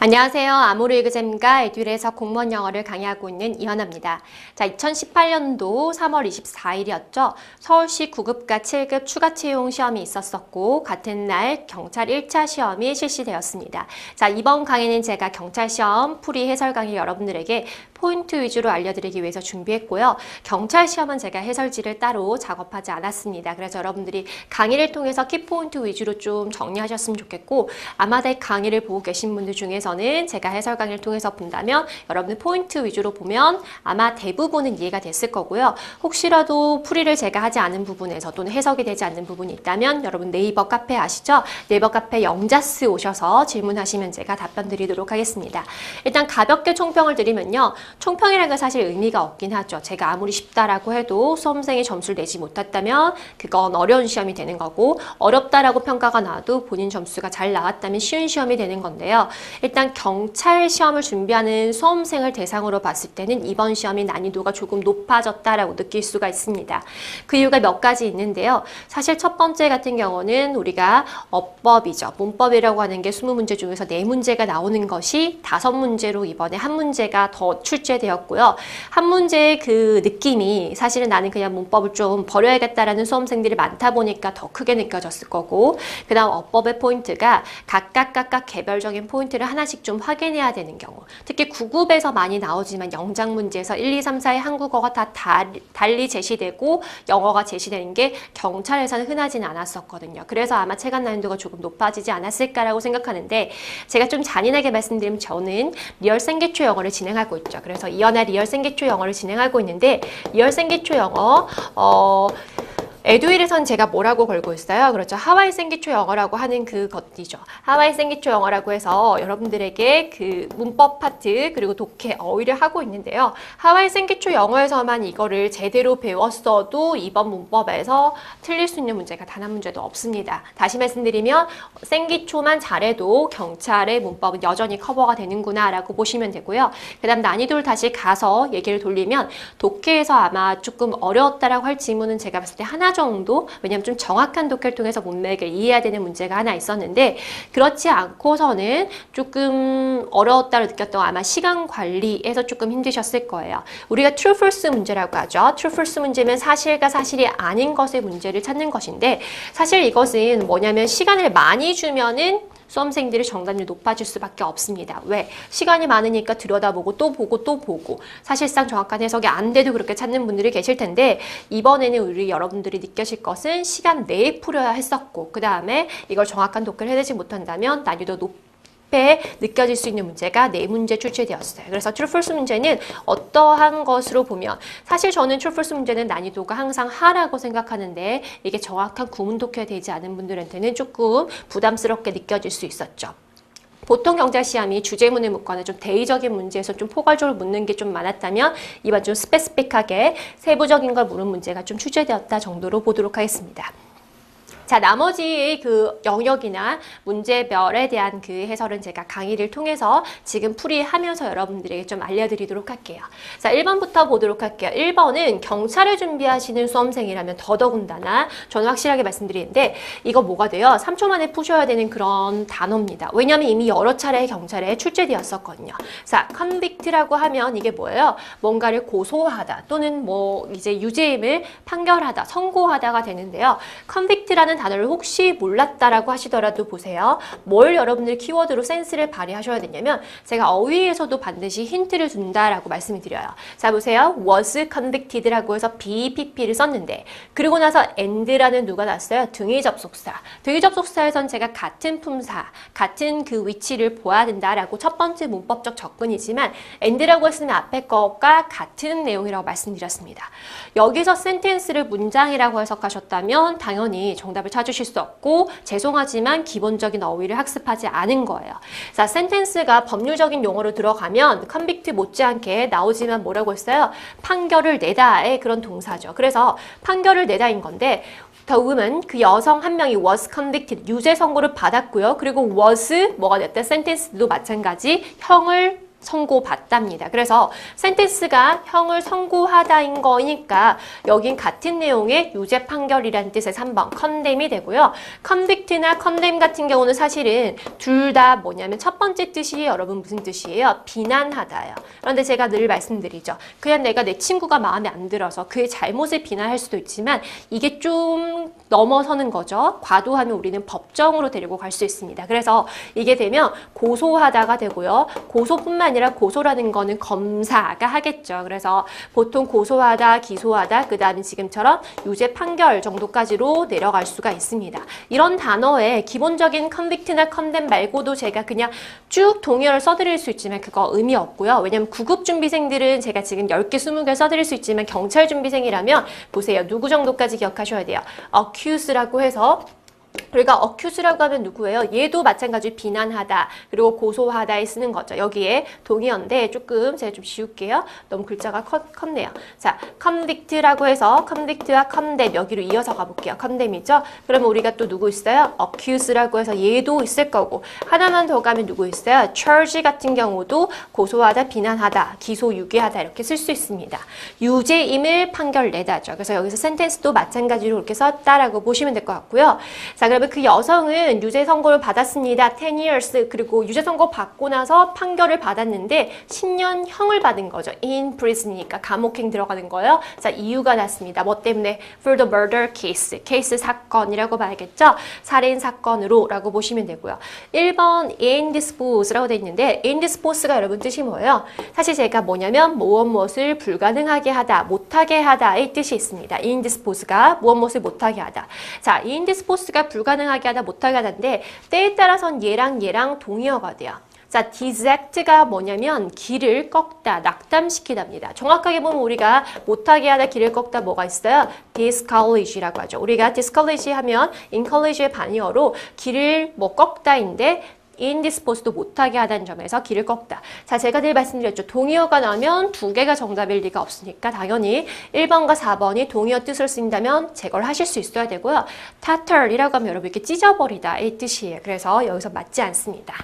안녕하세요. 아모르에그잼과 에듀에서 공무원 영어를 강의하고 있는 이현아입니다. 자, 2018년도 3월 24일이었죠. 서울시 9급과 7급 추가 채용 시험이 있었었고 같은 날 경찰 1차 시험이 실시되었습니다. 자, 이번 강의는 제가 경찰 시험 풀이 해설 강의 여러분들에게 포인트 위주로 알려드리기 위해서 준비했고요. 경찰 시험은 제가 해설지를 따로 작업하지 않았습니다. 그래서 여러분들이 강의를 통해서 키포인트 위주로 좀 정리하셨으면 좋겠고 아마 내 강의를 보고 계신 분들 중에서는 제가 해설 강의를 통해서 본다면 여러분들 포인트 위주로 보면 아마 대부분은 이해가 됐을 거고요. 혹시라도 풀이를 제가 하지 않은 부분에서 또는 해석이 되지 않는 부분이 있다면 여러분 네이버 카페 아시죠? 네이버 카페 영자스 오셔서 질문하시면 제가 답변 드리도록 하겠습니다. 일단 가볍게 총평을 드리면요. 총평이라는 건 사실 의미가 없긴 하죠. 제가 아무리 쉽다라고 해도 수험생이 점수를 내지 못했다면 그건 어려운 시험이 되는 거고 어렵다라고 평가가 나와도 본인 점수가 잘 나왔다면 쉬운 시험이 되는 건데요. 일단 경찰 시험을 준비하는 수험생을 대상으로 봤을 때는 이번 시험이 난이도가 조금 높아졌다라고 느낄 수가 있습니다. 그 이유가 몇 가지 있는데요. 사실 첫 번째 같은 경우는 우리가 어법이죠. 문법이라고 하는 게 20문제 중에서 4문제가 나오는 것이 5문제로 이번에 한 문제가 더 출제되었고요. 한 문제의 그 느낌이 사실은 나는 그냥 문법을 좀 버려야겠다라는 수험생들이 많다 보니까 더 크게 느껴졌을 거고 그 다음 어법의 포인트가 각각 개별적인 포인트를 하나씩 좀 확인해야 되는 경우 특히 9급에서 많이 나오지만 영작 문제에서 1, 2, 3, 4의 한국어가 다 달리 제시되고 영어가 제시되는 게 경찰에서는 흔하지는 않았었거든요. 그래서 아마 체감 난이도가 조금 높아지지 않았을까라고 생각하는데 제가 좀 잔인하게 말씀드리면 저는 리얼 생기초 영어를 진행하고 있죠. 그래서 이연아 리얼 생기초 영어를 진행하고 있는데 리얼 생기초 영어 에듀윌에선 제가 뭐라고 걸고 있어요? 그렇죠. 하와이 생기초 영어라고 하는 그것이죠. 하와이 생기초 영어라고 해서 여러분들에게 그 문법 파트 그리고 독해, 어휘를 하고 있는데요. 하와이 생기초 영어에서만 이거를 제대로 배웠어도 이번 문법에서 틀릴 수 있는 문제가 단 한 문제도 없습니다. 다시 말씀드리면 생기초만 잘해도 경찰의 문법은 여전히 커버가 되는구나 라고 보시면 되고요. 그 다음 난이도를 다시 가서 얘기를 돌리면 독해에서 아마 조금 어려웠다라고 할 질문은 제가 봤을 때 하나 정도 왜냐하면 좀 정확한 독해를 통해서 문맥을 이해해야 되는 문제가 하나 있었는데 그렇지 않고서는 조금 어려웠다고 느꼈던 아마 시간 관리에서 조금 힘드셨을 거예요. 우리가 true false 문제라고 하죠. true false 문제면 사실과 사실이 아닌 것의 문제를 찾는 것인데 사실 이것은 뭐냐면 시간을 많이 주면은 수험생들이 정답률이 높아질 수밖에 없습니다. 왜? 시간이 많으니까 들여다보고 또 보고 또 보고 사실상 정확한 해석이 안 돼도 그렇게 찾는 분들이 계실 텐데 이번에는 우리 여러분들이 느끼실 것은 시간 내에 풀어야 했었고 그 다음에 이걸 정확한 독해를 해내지 못한다면 난이도 높게 느껴질 수 있는 문제가 4문제 출제되었어요. 그래서 true false 문제는 어떠한 것으로 보면 사실 저는 true false 문제는 난이도가 항상 하라고 생각하는데 이게 정확한 구문 독해가 되지 않은 분들한테는 조금 부담스럽게 느껴질 수 있었죠. 보통 경찰 시험이 주제문을 묻거나 좀 대의적인 문제에서 좀 포괄적으로 묻는 게 좀 많았다면 이번 좀 스페시픽하게 세부적인 걸 물은 문제가 좀 출제되었다 정도로 보도록 하겠습니다. 자, 나머지 그 영역이나 문제별에 대한 그 해설은 제가 강의를 통해서 지금 풀이하면서 여러분들에게 좀 알려드리도록 할게요. 자, 1번부터 보도록 할게요. 1번은 경찰을 준비하시는 수험생이라면 더더군다나 저는 확실하게 말씀드리는데 이거 뭐가 돼요? 3초 만에 푸셔야 되는 그런 단어입니다. 왜냐하면 이미 여러 차례 경찰에 출제되었었거든요. 자, convict라고 하면 이게 뭐예요? 뭔가를 고소하다 또는 뭐 이제 유죄임을 판결하다, 선고하다가 되는데요. convict라는 단어를 혹시 몰랐다라고 하시더라도 보세요. 뭘 여러분들 키워드로 센스를 발휘하셔야 되냐면 제가 어휘에서도 반드시 힌트를 준다라고 말씀을 드려요. 자, 보세요. was convicted라고 해서 BPP를 썼는데 그리고 나서 and라는 누가 났어요? 등위 접속사. 등위 접속사에선 제가 같은 품사, 같은 그 위치를 보아야 된다라고 첫 번째 문법적 접근이지만 and라고 했으면 앞에 것과 같은 내용이라고 말씀드렸습니다. 여기서 센텐스를 문장이라고 해석하셨다면 당연히 정답을 찾으실 수 없고 죄송하지만 기본적인 어휘를 학습하지 않은 거예요. 자, 센텐스가 법률적인 용어로 들어가면 convict 못지않게 나오지만 뭐라고 했어요? 판결을 내다의 그런 동사죠. 그래서 판결을 내다인 건데 The woman, 그 여성 한 명이 was convicted, 유죄 선고를 받았고요. 그리고 was 뭐가 됐다? 센텐스도 마찬가지 형을 선고받답니다. 그래서 센텐스가 형을 선고하다인 거니까 여긴 같은 내용의 유죄 판결이라는 뜻의 3번 condemn이 되고요. convict나 condemn 같은 경우는 사실은 둘 다 뭐냐면 첫 번째 뜻이 여러분 무슨 뜻이에요? 비난하다예요. 그런데 제가 늘 말씀드리죠. 그냥 내가 내 친구가 마음에 안 들어서 그의 잘못을 비난할 수도 있지만 이게 좀 넘어서는 거죠. 과도하면 우리는 법정으로 데리고 갈 수 있습니다. 그래서 이게 되면 고소하다가 되고요. 고소뿐만 아니라 고소라는 거는 검사가 하겠죠. 그래서 보통 고소하다, 기소하다, 그 다음에 지금처럼 유죄 판결 정도까지로 내려갈 수가 있습니다. 이런 단어에 기본적인 convict나 condemn 말고도 제가 그냥 쭉 동의어를 써드릴 수 있지만 그거 의미 없고요. 왜냐면 구급 준비생들은 제가 지금 10개, 20개 써드릴 수 있지만 경찰 준비생이라면 보세요. 누구 정도까지 기억하셔야 돼요. accuse라고 해서 우리가 accuse라고 하면 누구예요? 얘도 마찬가지로 비난하다 그리고 고소하다에 쓰는 거죠. 여기에 동의어인데 조금 제가 좀 지울게요. 너무 글자가 컸네요. 자, convict라고 해서 convict와 condemn 여기로 이어서 가볼게요. condemn이죠? 그러면 우리가 또 누구 있어요? accuse라고 해서 얘도 있을 거고 하나만 더 가면 누구 있어요? charge 같은 경우도 고소하다, 비난하다, 기소, 유기하다 이렇게 쓸 수 있습니다. 유죄임을 판결 내다죠. 그래서 여기서 sentence도 마찬가지로 이렇게 썼다라고 보시면 될 것 같고요. 자, 그러면 그 여성은 유죄 선고를 받았습니다. 10 years. 그리고 유죄 선고 받고 나서 판결을 받았는데 10년형을 받은 거죠. in prison이니까 감옥행 들어가는 거예요. 자, 이유가 났습니다. 뭐 때문에? for the murder case. 케이스 사건이라고 봐야겠죠. 살인 사건으로 라고 보시면 되고요. 1번 indispose라고 돼 있는데 indispose가 여러분 뜻이 뭐예요? 사실 제가 뭐냐면 무엇을 불가능하게 하다, 못하게 하다의 뜻이 있습니다. indispose가 무엇을 못하게 하다. 자, indispose가 불가능하게 하다, 못하게 하다인데 때에 따라서는 얘랑 동의어가 돼요. 자, dissect가 뭐냐면 길을 꺾다, 낙담시키답니다. 정확하게 보면 우리가 못하게 하다, 길을 꺾다 뭐가 있어요? discourage라고 하죠. 우리가 discourage 하면 encourage의 반의어로 길을 꺾다인데 indisposed도 못하게 하다는 점에서 길을 꺾다. 자, 제가 늘 말씀드렸죠. 동의어가 나오면 두 개가 정답일 리가 없으니까 당연히 1번과 4번이 동의어 뜻을 쓴다면 제거를 하실 수 있어야 되고요. tatter이라고 하면 여러분 이렇게 찢어버리다 이 뜻이에요. 그래서 여기서 맞지 않습니다.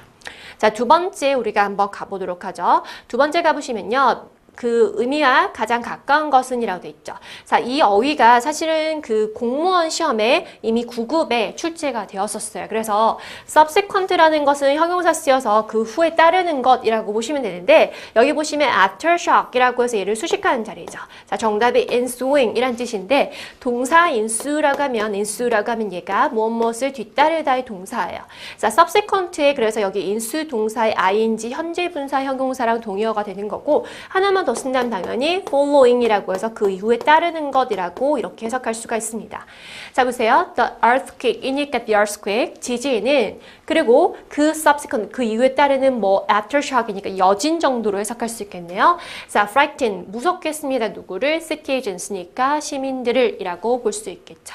자, 두 번째 우리가 한번 가보도록 하죠. 두 번째 가보시면요. 그 의미와 가장 가까운 것은 이라고 돼 있죠. 자, 이 어휘가 사실은 그 공무원 시험에 이미 9급에 출제가 되었었어요. 그래서 subsequent라는 것은 형용사 쓰여서 그 후에 따르는 것이라고 보시면 되는데 여기 보시면 aftershock이라고 해서 얘를 수식하는 자리죠. 자, 정답이 ensuing이란 뜻인데 동사 ensue라고 하면 얘가 무엇을 뒤따르다의 동사예요. 자, subsequent에 그래서 여기 ensue 동사의 ing 현재 분사 형용사랑 동의어가 되는 거고 하나만 더 쓴다면 당연히 following이라고 해서 그 이후에 따르는 것이라고 이렇게 해석할 수가 있습니다. 자, 보세요. The earthquake이니까 the earthquake, 지진은 그리고 그 subsequent, 그 이후에 따르는 뭐 aftershock이니까 여진 정도로 해석할 수 있겠네요. 자, frighten, 무섭게 했습니다. 누구를? citizens니까 시민들을 이라고 볼 수 있겠죠.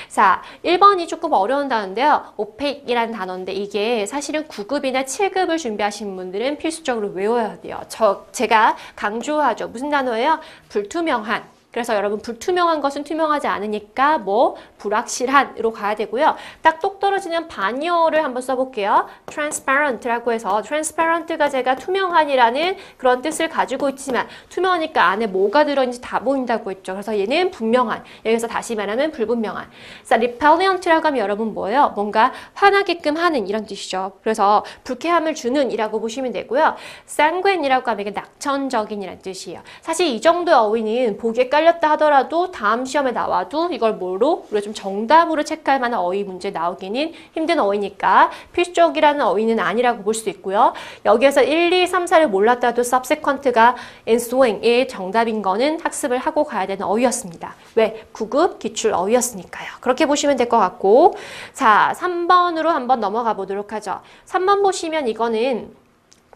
자, 1번이 조금 어려운 단어인데요. opaque이라는 단어인데 이게 사실은 9급이나 7급을 준비하신 분들은 필수적으로 외워야 돼요. 제가 강조하죠. 무슨 단어예요? 불투명한. 그래서 여러분 불투명한 것은 투명하지 않으니까 뭐 불확실한으로 가야 되고요. 딱 똑 떨어지는 반의어를 한번 써볼게요. transparent라고 해서 transparent가 제가 투명한이라는 그런 뜻을 가지고 있지만 투명하니까 안에 뭐가 들어있는지 다 보인다고 했죠. 그래서 얘는 분명한. 여기서 다시 말하면 불분명한. 자, repellent라고 하면 여러분 뭐예요? 뭔가 화나게끔 하는 이런 뜻이죠. 그래서 불쾌함을 주는 이라고 보시면 되고요. sanguine이라고 하면 이게 낙천적인이라는 뜻이에요. 사실 이 정도의 어휘는 보기에 깔렸다 하더라도 다음 시험에 나와도 이걸 뭐로? 우리가 좀 정답으로 체크할 만한 어휘 문제 나오기는 힘든 어휘니까 필수적이라는 어휘는 아니라고 볼 수 있고요. 여기에서 1, 2, 3, 4를 몰랐다도 subsequent가 ensuing의 정답인 거는 학습을 하고 가야 되는 어휘였습니다. 왜? 9급 기출 어휘였으니까요. 그렇게 보시면 될 것 같고 자, 3번으로 한번 넘어가 보도록 하죠. 3번 보시면 이거는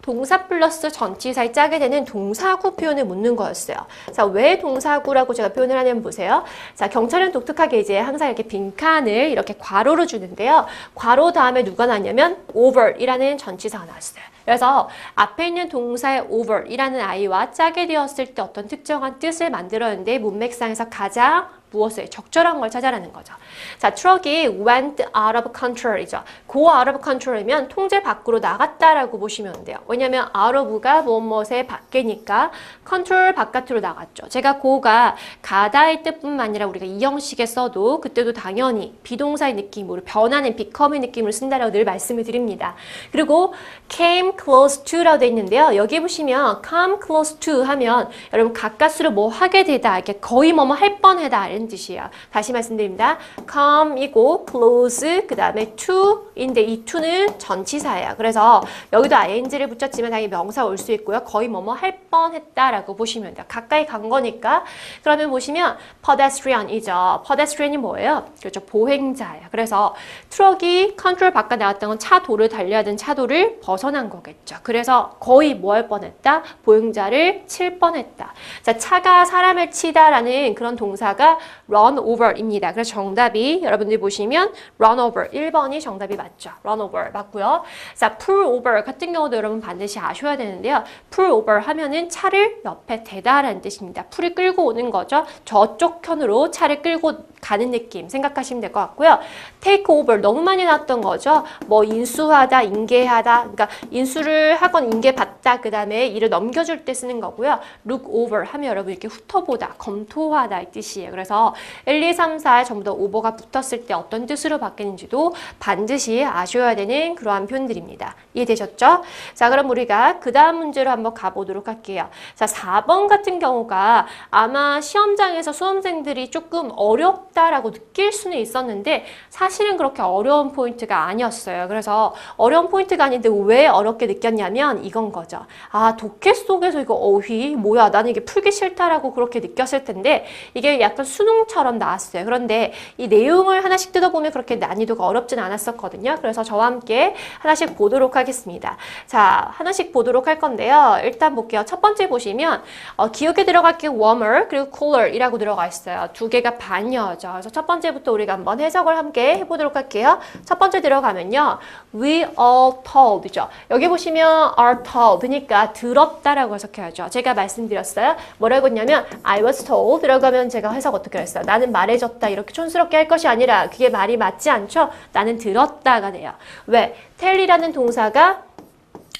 동사 플러스 전치사에 짜게 되는 동사구 표현을 묻는 거였어요. 자, 왜 동사구라고 제가 표현을 하냐면 보세요. 자, 경찰은 독특하게 이제 항상 이렇게 빈칸을 이렇게 괄호로 주는데요. 괄호 다음에 누가 나왔냐면 over이라는 전치사가 나왔어요. 그래서 앞에 있는 동사의 over이라는 아이와 짜게 되었을 때 어떤 특정한 뜻을 만들었는데 문맥상에서 가장 무엇을? 적절한 걸 찾아라는 거죠. 자, 트럭이 went out of control이죠. go out of control이면 통제 밖으로 나갔다라고 보시면 돼요. 왜냐면 out of가 무엇무엇의 밖이니까 control 바깥으로 나갔죠. 제가 go가 가다의 뜻뿐만 아니라 우리가 이 형식에 써도 그때도 당연히 비동사의 느낌으로 변하는 become의 느낌을 쓴다라고 늘 말씀을 드립니다. 그리고 came close to라고 되어 있는데요. 여기 보시면 come close to 하면 여러분 가까스로 뭐 하게 되다, 이렇게 거의 뭐뭐 할 뻔하다 이런 뜻이에요. 다시 말씀드립니다. come이고 close 그 다음에 to인데 이 to는 전치사예요. 그래서 여기도 ing를 붙였지만 당연히 명사 올 수 있고요. 거의 뭐뭐 할 뻔했다라고 보시면 돼요. 가까이 간 거니까. 그러면 보시면 pedestrian이죠. pedestrian이 뭐예요? 그렇죠. 보행자예요. 그래서 트럭이 컨트롤 바깥 나갔던 건 차도를 달려야 되는 차도를 벗어난 거겠죠. 그래서 거의 뭐 할 뻔했다? 보행자를 칠 뻔했다. 자, 차가 사람을 치다라는 그런 동사가 run over입니다. 그래서 정답이 여러분들이 보시면 run over 1번이 정답이 맞죠. run over 맞고요. 자, pull over 같은 경우도 여러분 반드시 아셔야 되는데요. pull over 하면은 차를 옆에 대다라는 뜻입니다. 풀이 끌고 오는 거죠. 저쪽 편으로 차를 끌고 가는 느낌 생각하시면 될 것 같고요. take over 너무 많이 나왔던 거죠. 뭐 인수하다, 인계하다, 그러니까 인수를 하건 인계받다, 그 다음에 일을 넘겨줄 때 쓰는 거고요. look over 하면 여러분 이렇게 훑어보다, 검토하다 이 뜻이에요. 그래서 1, 2, 3, 4 전부 다 over가 붙었을 때 어떤 뜻으로 바뀌는지도 반드시 아셔야 되는 그러한 표현들입니다. 이해되셨죠? 자, 그럼 우리가 그 다음 문제로 한번 가보도록 할게요. 자, 4번 같은 경우가 아마 시험장에서 수험생들이 조금 어렵다라고 느낄 수는 있었는데 사실은 그렇게 어려운 포인트가 아니었어요. 그래서 어려운 포인트가 아닌데 왜 어렵게 느꼈냐면 이건 거죠. 아, 독해 속에서 이거 어휘 뭐야, 나는 이게 풀기 싫다라고 그렇게 느꼈을 텐데 이게 약간 수능처럼 나왔어요. 그런데 이 내용을 하나씩 뜯어보면 그렇게 난이도가 어렵진 않았었거든요. 그래서 저와 함께 하나씩 보도록 하겠습니다. 자, 하나씩 보도록 할 건데요. 일단 볼게요. 첫 번째 보시면 기억에 들어갈 게 warmer 그리고 cooler이라고 들어가 있어요. 두 개가 반여죠. 그래서 첫 번째부터 우리가 한번 해석을 함께 해보도록 할게요. 첫 번째 들어가면요. We all told죠. 여기 보시면 are told 그러니까 들었다라고 해석해야죠. 제가 말씀드렸어요. 뭐라고 했냐면 I was told 들어가면 제가 해석 어떻게 했어요? 나는 말해줬다 이렇게 촌스럽게 할 것이 아니라 그게 말이 맞지 않죠? 나는 들었다가 돼요. 왜? tell이라는 동사가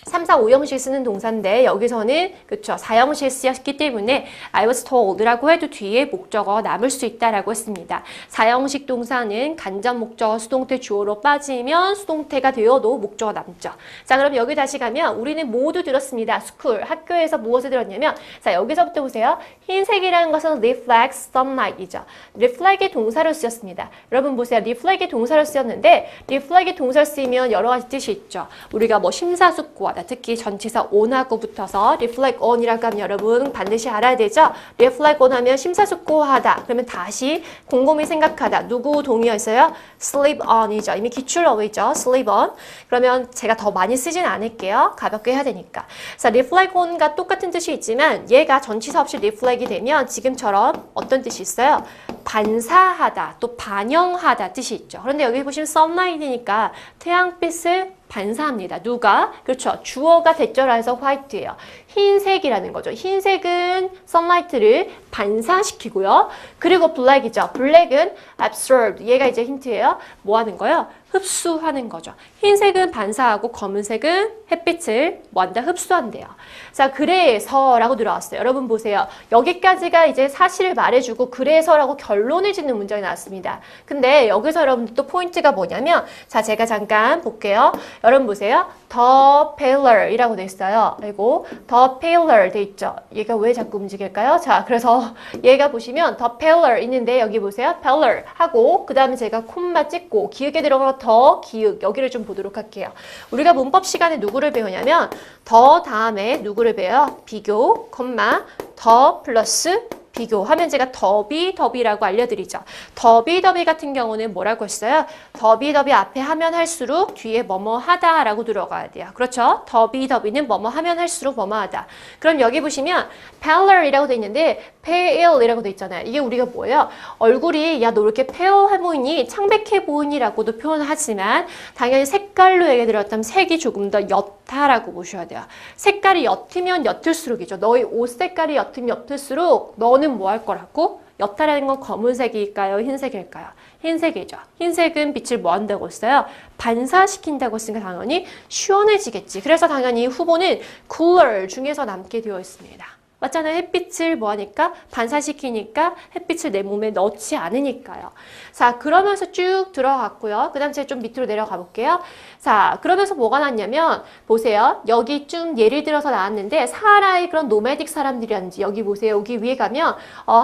3, 4, 5형식 쓰는 동사인데 여기서는 그쵸 4형식 쓰였기 때문에 I was told라고 해도 뒤에 목적어가 남을 수 있다라고 했습니다. 4형식 동사는 간접 목적어 수동태 주어로 빠지면 수동태가 되어도 목적어 남죠. 자, 그럼 여기 다시 가면 우리는 모두 들었습니다. school 학교에서 무엇을 들었냐면 자, 여기서부터 보세요. 흰색이라는 것은 reflects sunlight이죠. reflect의 동사로 쓰였습니다. 여러분 보세요. reflect의 동사로 쓰였는데 reflect의 동사로 쓰이면 여러 가지 뜻이 있죠. 우리가 뭐 심사숙고하다 특히 전치사 on하고 붙어서 reflect on이라고 하면 여러분 반드시 알아야 되죠. reflect on 하면 심사숙고하다. 그러면 다시 곰곰이 생각하다. 누구 동의어있어요? sleep on이죠. 이미 기출어이죠. sleep on. 그러면 제가 더 많이 쓰진 않을게요. 가볍게 해야 되니까. 자, reflect on과 똑같은 뜻이 있지만 얘가 전치사 없이 reflect이 되면 지금처럼 어떤 뜻이 있어요? 반사하다, 또 반영하다 뜻이 있죠. 그런데 여기 보시면 sunlight이니까 태양빛을 반사합니다. 누가? 그렇죠. 주어가 대절해서 화이트예요. 흰색이라는 거죠. 흰색은 sunlight를 반사시키고요. 그리고 black이죠. black은 absorb. 얘가 이제 힌트예요. 뭐 하는 거예요? 흡수하는 거죠. 흰색은 반사하고 검은색은 햇빛을 뭐한다? 흡수한대요. 자, 그래서라고 들어왔어요. 여러분 보세요. 여기까지가 이제 사실을 말해주고 그래서라고 결론을 짓는 문장이 나왔습니다. 근데 여기서 여러분들 또 포인트가 뭐냐면 자, 제가 잠깐 볼게요. 여러분 보세요. The paler이라고 돼 있어요. 그리고 the paler 돼 있죠. 얘가 왜 자꾸 움직일까요? 자, 그래서 얘가 보시면 the paler 있는데 여기 보세요. paler 하고 그 다음에 제가 콤마 찍고 기역에 들어가 더 기역 여기를 좀 보도록 할게요. 우리가 문법 시간에 누구를 배우냐면 더 다음에 누구를 배워요? 비교, 콤마, 더 플러스 비교하면 제가 더비라고 알려드리죠. 더비 같은 경우는 뭐라고 했어요? 더비 앞에 하면 할수록 뒤에 뭐뭐 하다라고 들어가야 돼요. 그렇죠? 더비는 뭐뭐 하면 할수록 뭐뭐 하다. 그럼 여기 보시면 paler이라고 돼 있는데 pale이라고 돼 있잖아요. 이게 우리가 뭐예요? 얼굴이 야 너 이렇게 페어해 보이니? 창백해 보이니라고도 표현하지만 당연히 색깔로 얘기 들었다면 색이 조금 더 옅다라고 보셔야 돼요. 색깔이 옅으면 옅을수록이죠. 너의 옷 색깔이 옅으면 옅을수록 너는 뭐 할 거라고? 여타라는 건 검은색일까요? 흰색일까요? 흰색이죠. 흰색은 빛을 뭐 한다고 했어요? 반사시킨다고 했으니까 당연히 시원해지겠지. 그래서 당연히 후보는 cooler 중에서 남게 되어 있습니다. 맞잖아요. 햇빛을 뭐 하니까? 반사시키니까 햇빛을 내 몸에 넣지 않으니까요. 자, 그러면서 쭉 들어갔고요. 그 다음 제가 좀 밑으로 내려가 볼게요. 자, 그러면서 뭐가 났냐면 보세요. 여기 좀 예를 들어서 나왔는데 사하라의 그런 노매딕 사람들이라든지 여기 보세요. 여기 위에 가면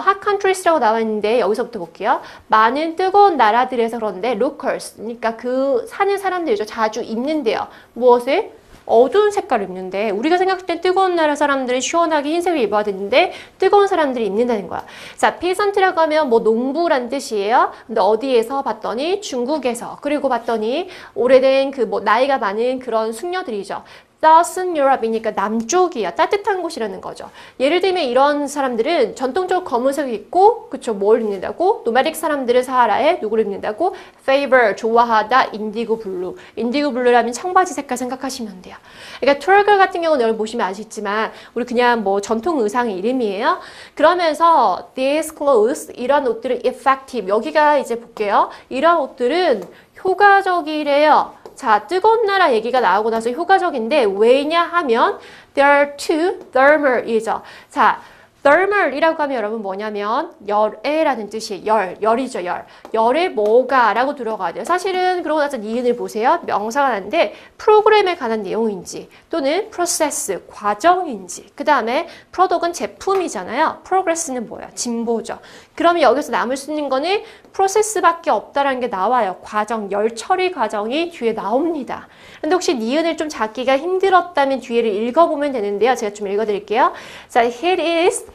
hot countries라고 나와 있는데 여기서부터 볼게요. 많은 뜨거운 나라들에서 그런데 locals, 그러니까 그 사는 사람들이죠. 자주 입는데요. 무엇을? 어두운 색깔을 입는데 우리가 생각할 땐 뜨거운 나라 사람들이 시원하게 흰색을 입어야 되는데 뜨거운 사람들이 입는다는 거야. 자, peasant라고 하면 뭐 농부란 뜻이에요. 근데 어디에서 봤더니 중국에서, 그리고 봤더니 오래된 그 뭐 나이가 많은 그런 숙녀들이죠. Southern Europe이니까 남쪽이야. 따뜻한 곳이라는 거죠. 예를 들면 이런 사람들은 전통적으로 검은색을 입고, 그쵸, 뭘 입는다고? 노마딕 사람들은 사하라에 누구를 입는다고? Favor, 좋아하다, 인디고 블루. 인디고 블루라면 청바지 색깔 생각하시면 돼요. 그러니까 트월걸 같은 경우는 여러분 보시면 아시겠지만 우리 그냥 뭐 전통 의상의 이름이에요. 그러면서 these clothes, 이런 옷들은 effective. 여기가 이제 볼게요. 이런 옷들은 효과적이래요. 자, 뜨거운 나라 얘기가 나오고 나서 효과적인데 왜냐 하면 they are too thermal이죠. 자, thermal이라고 하면 여러분 뭐냐면 열애라는 뜻이에요. 열이죠, 열. 열에 뭐가 라고 들어가야 돼요. 사실은 그러고 나서 니은을 보세요. 명사가 나는데 프로그램에 관한 내용인지 또는 프로세스, 과정인지, 그 다음에 프로덕은 제품이잖아요. 프로그레스는 뭐야? 진보죠. 그러면 여기서 남을 수 있는 거는 프로세스밖에 없다라는 게 나와요. 과정, 열 처리 과정이 뒤에 나옵니다. 근데 혹시 니은을 좀 찾기가 힘들었다면 뒤에를 읽어보면 되는데요. 제가 좀 읽어드릴게요. 자, it is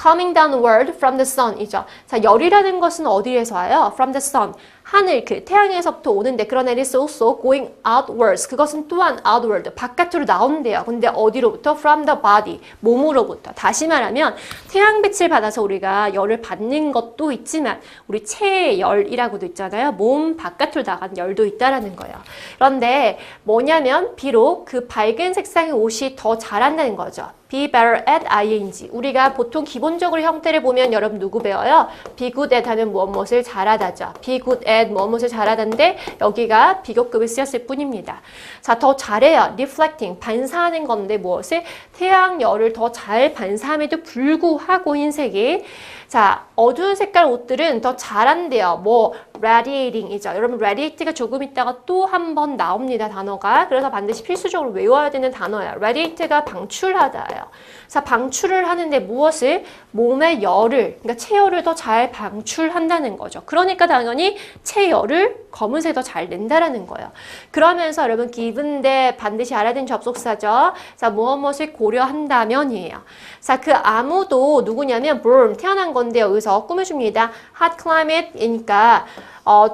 coming downward from the sun 이죠. 자, 열이라는 것은 어디에서 와요? From the sun. 하늘, 그 태양에서부터 오는데, 그러나 it is also going outwards. 그것은 또한 outward, 바깥으로 나온대요. 근데 어디로부터? From the body, 몸으로부터. 다시 말하면 태양빛을 받아서 우리가 열을 받는 것도 있지만 우리 체열이라고도 있잖아요. 몸 바깥으로 나간 열도 있다라는 거예요. 그런데 뭐냐면 비록 그 밝은 색상의 옷이 더 잘한다는 거죠. Be better at ing. 우리가 보통 기본적으로 형태를 보면 여러분 누구 배워요? Be good at 하면 무엇을 잘하다죠. Be good at 무엇을 잘하다인데 여기가 비교급을 쓰였을 뿐입니다. 자, 더 잘해요. Reflecting, 반사하는 건데 무엇을? 태양열을 더 잘 반사함에도 불구하고 흰색이. 자, 어두운 색깔 옷들은 더 잘한대요. 뭐 radiating이죠. 여러분 radiate가 조금 있다가 또 한 번 나옵니다. 단어가. 그래서 반드시 필수적으로 외워야 되는 단어예요. radiate가 방출하다예요. 자, 방출을 하는데 무엇을? 몸의 열을, 그러니까 체열을 더 잘 방출한다는 거죠. 그러니까 당연히 체열을 검은색 더 잘 낸다라는 거예요. 그러면서 여러분 given데 반드시 알아야 되는 접속사죠. 자, 무엇을 고려한다면이에요. 자, 그 아무도 누구냐면 born, 태어난 건데 여기서 꾸며줍니다. hot climate이니까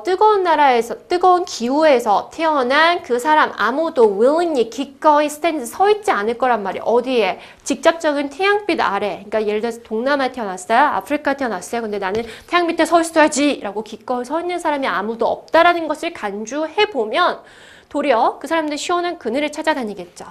뜨거운 나라에서, 뜨거운 기후에서 태어난 그 사람 아무도 willingly, 기꺼이 stand, 서 있지 않을 거란 말이에요. 어디에? 직접적인 태양빛 아래. 그러니까 예를 들어서 동남아에 태어났어요. 아프리카에 태어났어요. 근데 나는 태양 밑에 서 있어야지 라고 기꺼이 서 있는 사람이 아무도 없다라는 것을 간주해보면 도리어 그 사람들 시원한 그늘을 찾아다니겠죠.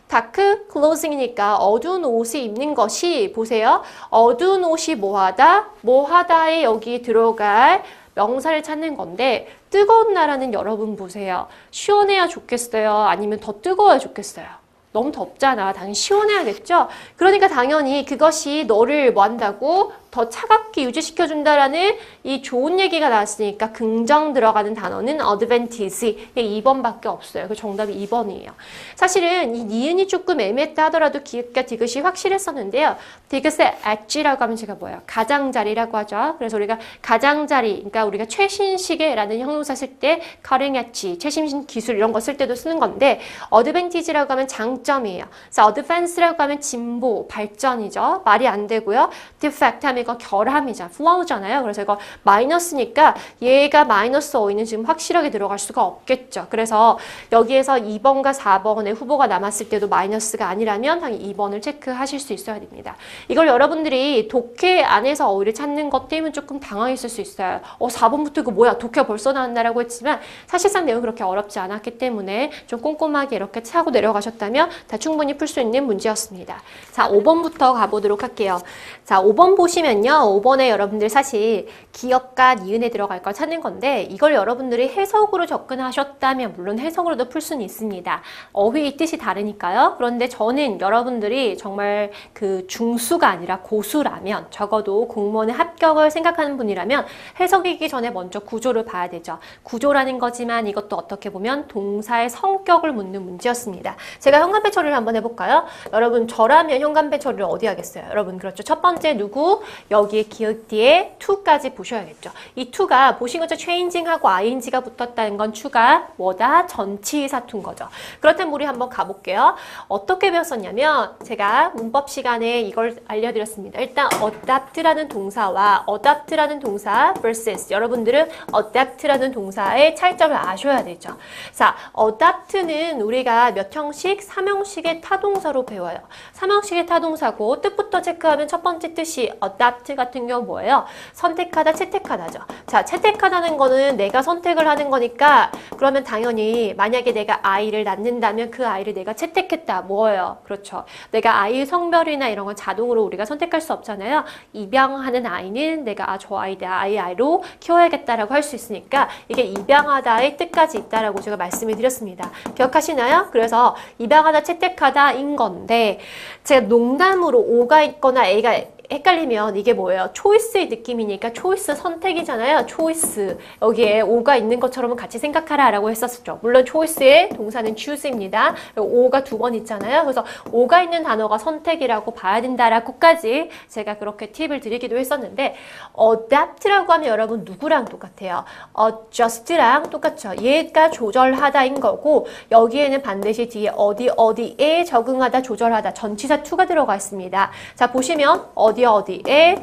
다크 클로징이니까 어두운 옷을 입는 것이, 보세요. 어두운 옷이 뭐하다? 뭐하다에 여기 들어갈 명사를 찾는 건데, 뜨거운 나라는 여러분 보세요. 시원해야 좋겠어요? 아니면 더 뜨거워야 좋겠어요? 너무 덥잖아. 당연히 시원해야겠죠? 그러니까 당연히 그것이 너를 뭐 한다고? 더 차갑게 유지시켜준다라는 이 좋은 얘기가 나왔으니까 긍정 들어가는 단어는 advantage. 2번밖에 없어요. 그 정답이 2번이에요. 사실은 이 니은이 조금 애매했다 하더라도 기읍과 디귿이 확실했었는데요. 디귿의 엣지라고 하면 제가 뭐예요? 가장자리라고 하죠. 그래서 우리가 가장자리, 그러니까 우리가 최신식의라는 형용사 쓸 때 cutting edge, 최신 기술 이런 거 쓸 때도 쓰는 건데 advantage라고 하면 장점이에요. 자, advance라고 하면 진보, 발전이죠. 말이 안 되고요. defect 하면 이거 결함이잖아. flaw잖아요. 그래서 이거 마이너스니까 얘가 마이너스 어휘는 지금 확실하게 들어갈 수가 없겠죠. 그래서 여기에서 2번과 4번의 후보가 남았을 때도 마이너스가 아니라면 당연히 2번을 체크하실 수 있어야 됩니다. 이걸 여러분들이 독해 안에서 어휘를 찾는 것 때문에 조금 당황했을 수 있어요. 4번부터 이거 뭐야? 독해가 벌써 나왔나라고 했지만 사실상 내용이 그렇게 어렵지 않았기 때문에 좀 꼼꼼하게 이렇게 차고 내려가셨다면 다 충분히 풀 수 있는 문제였습니다. 자, 5번부터 가보도록 할게요. 자, 5번 보시면 보시면요. 5번에 여러분들 사실 기역과 니은에 들어갈 걸 찾는 건데 이걸 여러분들이 해석으로 접근하셨다면 물론 해석으로도 풀 수는 있습니다. 어휘의 뜻이 다르니까요. 그런데 저는 여러분들이 정말 그 중수가 아니라 고수라면 적어도 공무원의 합격을 생각하는 분이라면 해석이기 전에 먼저 구조를 봐야 되죠. 구조라는 거지만 이것도 어떻게 보면 동사의 성격을 묻는 문제였습니다. 제가 현관배 처리를 한번 해볼까요? 여러분 저라면 현관배 처리를 어디 하겠어요? 여러분 그렇죠. 첫 번째 누구? 여기에 기억 뒤에 to까지 보셔야겠죠. 이 to가 보신 것처럼 changing하고 ing가 붙었다는 건 to가 뭐다? 전치사 to인 거죠. 그렇다면 우리 한번 가볼게요. 어떻게 배웠었냐면 제가 문법 시간에 이걸 알려드렸습니다. 일단 adapt라는 동사와 adapt라는 동사 versus 여러분들은 adapt라는 동사의 차이점을 아셔야 되죠. 자, adapt는 우리가 몇 형식? 3형식의 타동사로 배워요. 3형식의 타동사고 뜻부터 체크하면 첫 번째 뜻이 adapt 같은 경우 뭐예요? 선택하다, 채택하다죠. 자, 채택하다는 거는 내가 선택을 하는 거니까 그러면 당연히 만약에 내가 아이를 낳는다면 그 아이를 내가 채택했다. 뭐예요? 그렇죠. 내가 아이의 성별이나 이런 건 자동으로 우리가 선택할 수 없잖아요. 입양하는 아이는 내가 저 아이로 키워야겠다라고 할 수 있으니까 이게 입양하다의 뜻까지 있다라고 제가 말씀을 드렸습니다. 기억하시나요? 그래서 입양하다, 채택하다인 건데 제가 농담으로 O가 있거나 A가 헷갈리면 이게 뭐예요? 초이스의 느낌이니까 초이스 선택이잖아요. 초이스. 여기에 O가 있는 것처럼 같이 생각하라 라고 했었죠. 물론 초이스의 동사는 choose입니다. O가 두 번 있잖아요. 그래서 O가 있는 단어가 선택이라고 봐야 된다라고까지 제가 그렇게 팁을 드리기도 했었는데 adapt라고 하면 여러분 누구랑 똑같아요? adjust랑 똑같죠. 얘가 조절하다인 거고 여기에는 반드시 뒤에 어디에 적응하다, 조절하다 전치사 to가 들어가 있습니다. 자, 보시면 어디에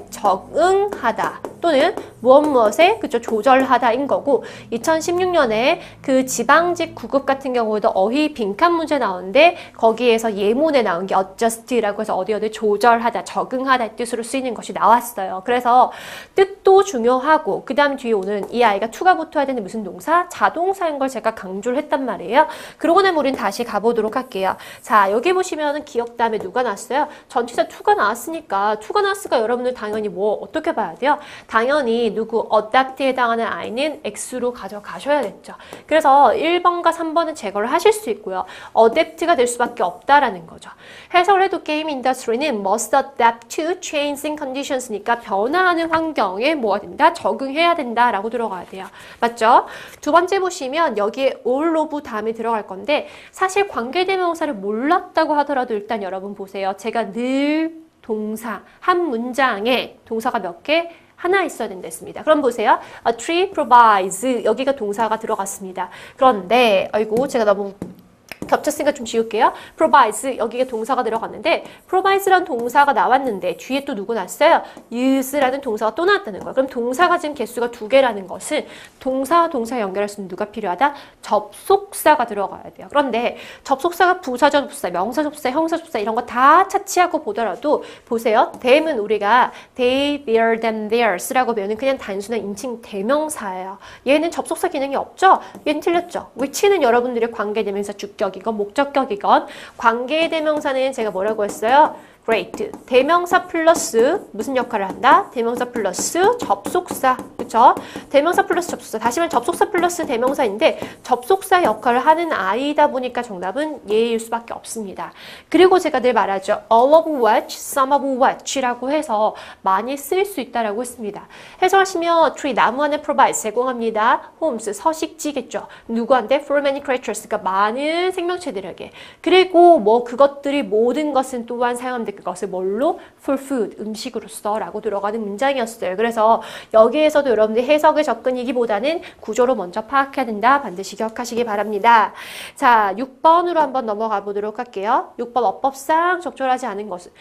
적응하다 또는 무엇에 그쵸 조절하다인 거고 2016년에 그 지방직 9급 같은 경우에도 어휘 빈칸 문제 나오는데 거기에서 예문에 나온 게 adjust라고 해서 어디 조절하다, 적응하다 뜻으로 쓰이는 것이 나왔어요. 그래서 뜻도 중요하고 그 다음 뒤에 오는 이 아이가 to가 붙어야 되는 무슨 동사? 자동사인 걸 제가 강조를 했단 말이에요. 그러고 나면 우린 다시 가보도록 할게요. 자, 여기 보시면은 기억 다음에 누가 나왔어요? 전치사 to가 나왔으니까 to가 나왔으니까 여러분들 당연히 뭐 어떻게 봐야 돼요? 당연히 누구 adapt에 해당하는 아이는 X로 가져가셔야겠죠. 그래서 1번과 3번은 제거를 하실 수 있고요. adapt가 될 수밖에 없다라는 거죠. 해석을 해도 게임 인더스트리는 must adapt to changing conditions니까 변화하는 환경에 뭐가 된다? 적응해야 된다라고 들어가야 돼요. 맞죠? 두 번째 보시면 여기에 all of 다음에 들어갈 건데 사실 관계대명사를 몰랐다고 하더라도 일단 여러분 보세요. 제가 늘 동사 한 문장에 동사가 몇 개? 하나 있어야 된다 했습니다. 그럼 보세요. A tree provides 여기가 동사가 들어갔습니다. 그런데 아이고 제가 너무 겹쳤으니까 좀 지울게요. provides 여기가 동사가 들어갔는데 provides라는 동사가 나왔는데 뒤에 또 누구 났어요? use라는 동사가 또 나왔다는 거예요. 그럼 동사가 지금 개수가 2개라는 것은 동사와 동사 연결할 수 있는 누가 필요하다? 접속사가 들어가야 돼요. 그런데 접속사가 부사, 접속사, 명사, 접속사, 형사, 접속사 이런 거 다 차치하고 보더라도 보세요. them은 우리가 they, their, them, theirs라고 배우는 그냥 단순한 인칭 대명사예요. 얘는 접속사 기능이 없죠? 얘는 틀렸죠. which는 여러분들의 관계대명사 주격이건 목적격이건 관계대명사는 제가 뭐라고 했어요? great. 대명사 플러스 무슨 역할을 한다? 대명사 플러스 접속사. 그쵸? 대명사 플러스 접속사. 다시 말해 접속사 플러스 대명사인데 접속사 역할을 하는 아이다 보니까 정답은 얘일 수밖에 없습니다. 그리고 제가 늘 말하죠. all of which, some of which라고 해서 많이 쓰일 수 있다라고 했습니다. 해석하시면 tree, 나무 안에 provide, 제공합니다. homes, 서식지겠죠. 누구한테? for many creatures, 그러니까 많은 생명체들에게. 그리고 뭐 그것들이 모든 것은 또한 사용합니다. 그것을 뭘로? for food, 음식으로서 라고 들어가는 문장이었어요. 그래서 여기에서도 여러분들이 해석의 접근이기보다는 구조로 먼저 파악해야 된다. 반드시 기억하시기 바랍니다. 자, 6번으로 한번 넘어가 보도록 할게요. 6번 어법상 적절하지 않은 것은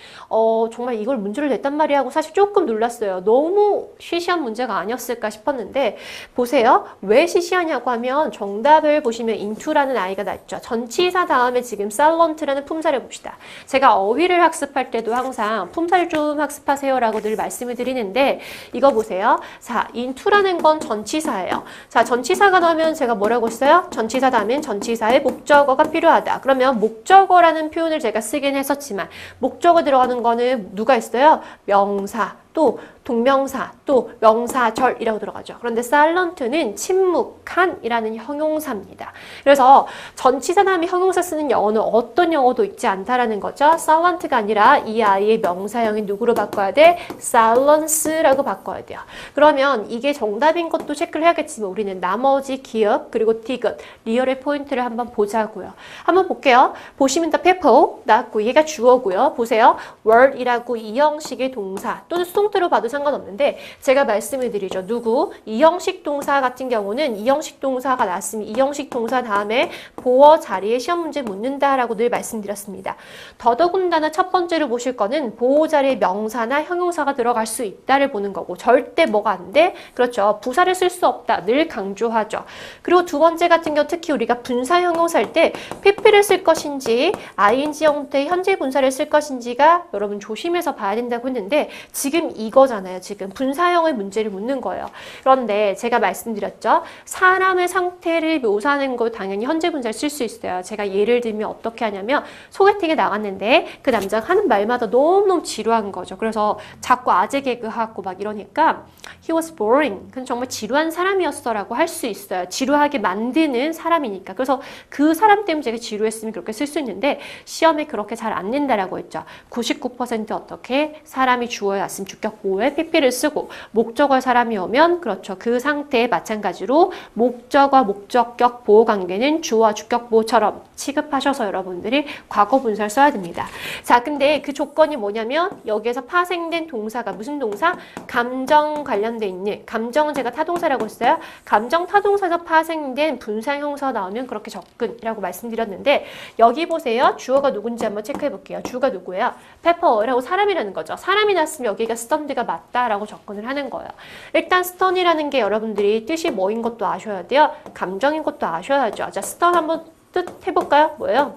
정말 이걸 문제를 냈단 말이야 하고 사실 조금 놀랐어요. 너무 시시한 문제가 아니었을까 싶었는데 보세요. 왜 시시하냐고 하면 정답을 보시면 into라는 아이가 나있죠. 전치사 다음에 지금 sallont라는 품사를 봅시다. 제가 어휘를 학습할 때도 항상 품사를 좀 학습하세요 라고 늘 말씀을 드리는데 이거 보세요. 자, into라는 건 전치사예요. 자, 전치사가 나오면 제가 뭐라고 했어요? 전치사 다음엔 전치사의 목적어가 필요하다. 그러면 목적어라는 표현을 제가 쓰긴 했었지만 목적어 들어가는 거는 누가 있어요? 명사. 또 동명사, 또 명사절이라고 들어가죠. 그런데 silent는 침묵한이라는 형용사입니다. 그래서 전치사 다음에 형용사 쓰는 영어는 어떤 영어도 있지 않다라는 거죠. silent가 아니라 이 아이의 명사형인 누구로 바꿔야 돼? silence라고 바꿔야 돼요. 그러면 이게 정답인 것도 체크를 해야겠지만 우리는 나머지 기억 그리고 디귿, 리얼의 포인트를 한번 보자고요. 한번 볼게요. 보시면 the people 나왔고 얘가 주어고요. 보세요. were이라고 이 형식의 동사 또는 수동태로 봐도 상관없는데 제가 말씀을 드리죠. 누구? 이 형식 동사 같은 경우는 이 형식 동사가 나왔으면 이 형식 동사 다음에 보어 자리에 시험 문제 묻는다라고 늘 말씀드렸습니다. 더더군다나 첫 번째로 보실 거는 보호 자리에 명사나 형용사가 들어갈 수 있다를 보는 거고 절대 뭐가 안 돼? 그렇죠. 부사를 쓸 수 없다. 늘 강조하죠. 그리고 두 번째 같은 경우 특히 우리가 분사 형용사일 때 pp를 쓸 것인지 ing 형태의 현재 분사를 쓸 것인지가 여러분 조심해서 봐야 된다고 했는데 지금 이거잖아요. 지금 분사형의 문제를 묻는 거예요. 그런데 제가 말씀드렸죠. 사람의 상태를 묘사하는 거 당연히 현재 분사를 쓸 수 있어요. 제가 예를 들면 어떻게 하냐면 소개팅에 나갔는데 그 남자가 하는 말마다 너무너무 지루한 거죠. 그래서 자꾸 아재 개그하고 막 이러니까 he was boring. 그건 정말 지루한 사람이었어 라고 할 수 있어요. 지루하게 만드는 사람이니까. 그래서 그 사람 때문에 제가 지루했으면 그렇게 쓸 수 있는데 시험에 그렇게 잘 안 낸다라고 했죠. 99% 어떻게? 사람이 주어야 왔으면 주격 보호에 pp를 쓰고 목적어 사람이 오면 그렇죠. 그 상태에 마찬가지로 목적어 목적격 보호 관계는 주어와 주격 보호처럼 취급하셔서 여러분들이 과거 분사를 써야 됩니다. 자, 근데 그 조건이 뭐냐면 여기에서 파생된 동사가 무슨 동사? 감정 관련돼 있는 감정은 제가 타동사라고 했어요. 감정 타동사에서 파생된 분사 형사 나오면 그렇게 접근이라고 말씀드렸는데 여기 보세요. 주어가 누군지 한번 체크해 볼게요. 주어가 누구예요? 페퍼라고 사람이라는 거죠. 사람이 났으면 여기가 스턴드가 맞다라고 접근을 하는 거예요. 일단 스턴이라는 게 여러분들이 뜻이 뭐인 것도 아셔야 돼요. 감정인 것도 아셔야죠. 자, 스턴 한번 뜻 해볼까요? 뭐예요?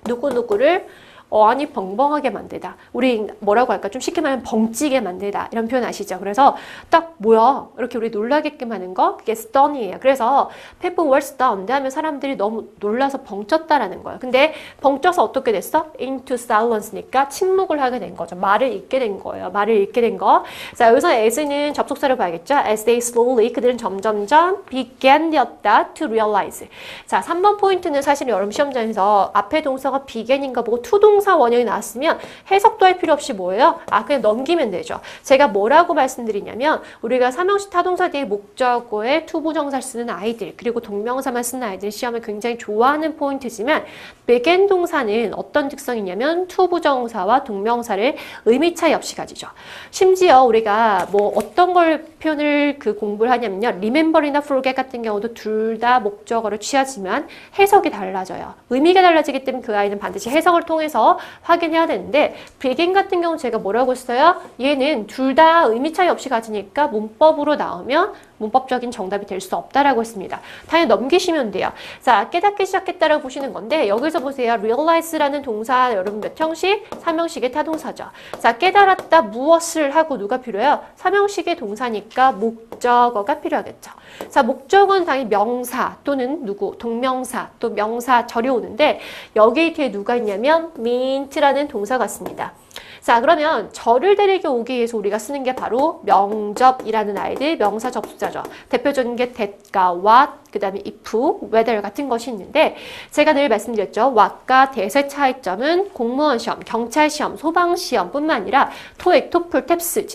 누구누구를 아니 벙벙하게 만들다. 우리 뭐라고 할까? 좀 쉽게 말하면 벙찌게 만들다. 이런 표현 아시죠? 그래서 딱 뭐야? 이렇게 우리 놀라게끔 하는 거 그게 stun이에요. 그래서 people were stunned 하면 사람들이 너무 놀라서 벙쪘다라는 거예요. 근데 벙쪄서 어떻게 됐어? into silence니까 침묵을 하게 된 거죠. 말을 잃게 된 거예요. 말을 잃게 된 거. 자, 여기서 as는 접속사를 봐야겠죠? As they slowly 그들은 점점점 began 되었다 to realize. 자, 3번 포인트는 사실 여러분 시험장에서 앞에 동사가 began인가 보고 to 동사 원형이 나왔으면 해석도 할 필요 없이 뭐예요? 그냥 넘기면 되죠. 제가 뭐라고 말씀드리냐면 우리가 삼형식 타동사 뒤에 목적어에 투부정사를 쓰는 아이들 그리고 동명사만 쓰는 아이들 시험을 굉장히 좋아하는 포인트지만 began 동사는 어떤 특성이냐면 투부정사와 동명사를 의미 차이 없이 가지죠. 심지어 우리가 뭐 어떤 걸 표현을 공부를 하냐면요. remember이나 forget 같은 경우도 둘 다 목적어를 취하지만 해석이 달라져요. 의미가 달라지기 때문에 그 아이는 반드시 해석을 통해서 확인해야 되는데 begin 같은 경우 제가 뭐라고 했어요? 얘는 둘 다 의미 차이 없이 가지니까 문법으로 나오면 문법적인 정답이 될 수 없다라고 했습니다. 당연히 넘기시면 돼요. 자, 깨닫기 시작했다라고 보시는 건데 여기서 보세요. realize라는 동사 여러분 몇 형식? 3형식의 타동사죠. 자, 깨달았다 무엇을 하고 누가 필요해요? 3형식의 동사니까 목적어가 필요하겠죠. 자, 목적어는 당연히 명사 또는 누구, 동명사 또 명사절이 오는데 여기 뒤에 누가 있냐면 meant라는 동사가 있습니다. 자, 그러면 절을 데리게 오기 위해서 우리가 쓰는 게 바로 명접이라는 아이들 명사 접속사죠. 대표적인 게 that과 what, 그 다음에 if, whether 같은 것이 있는데 제가 늘 말씀드렸죠. what과 that의 차이점은 공무원 시험, 경찰 시험, 소방 시험 뿐만 아니라 토익, 토플, 탭스,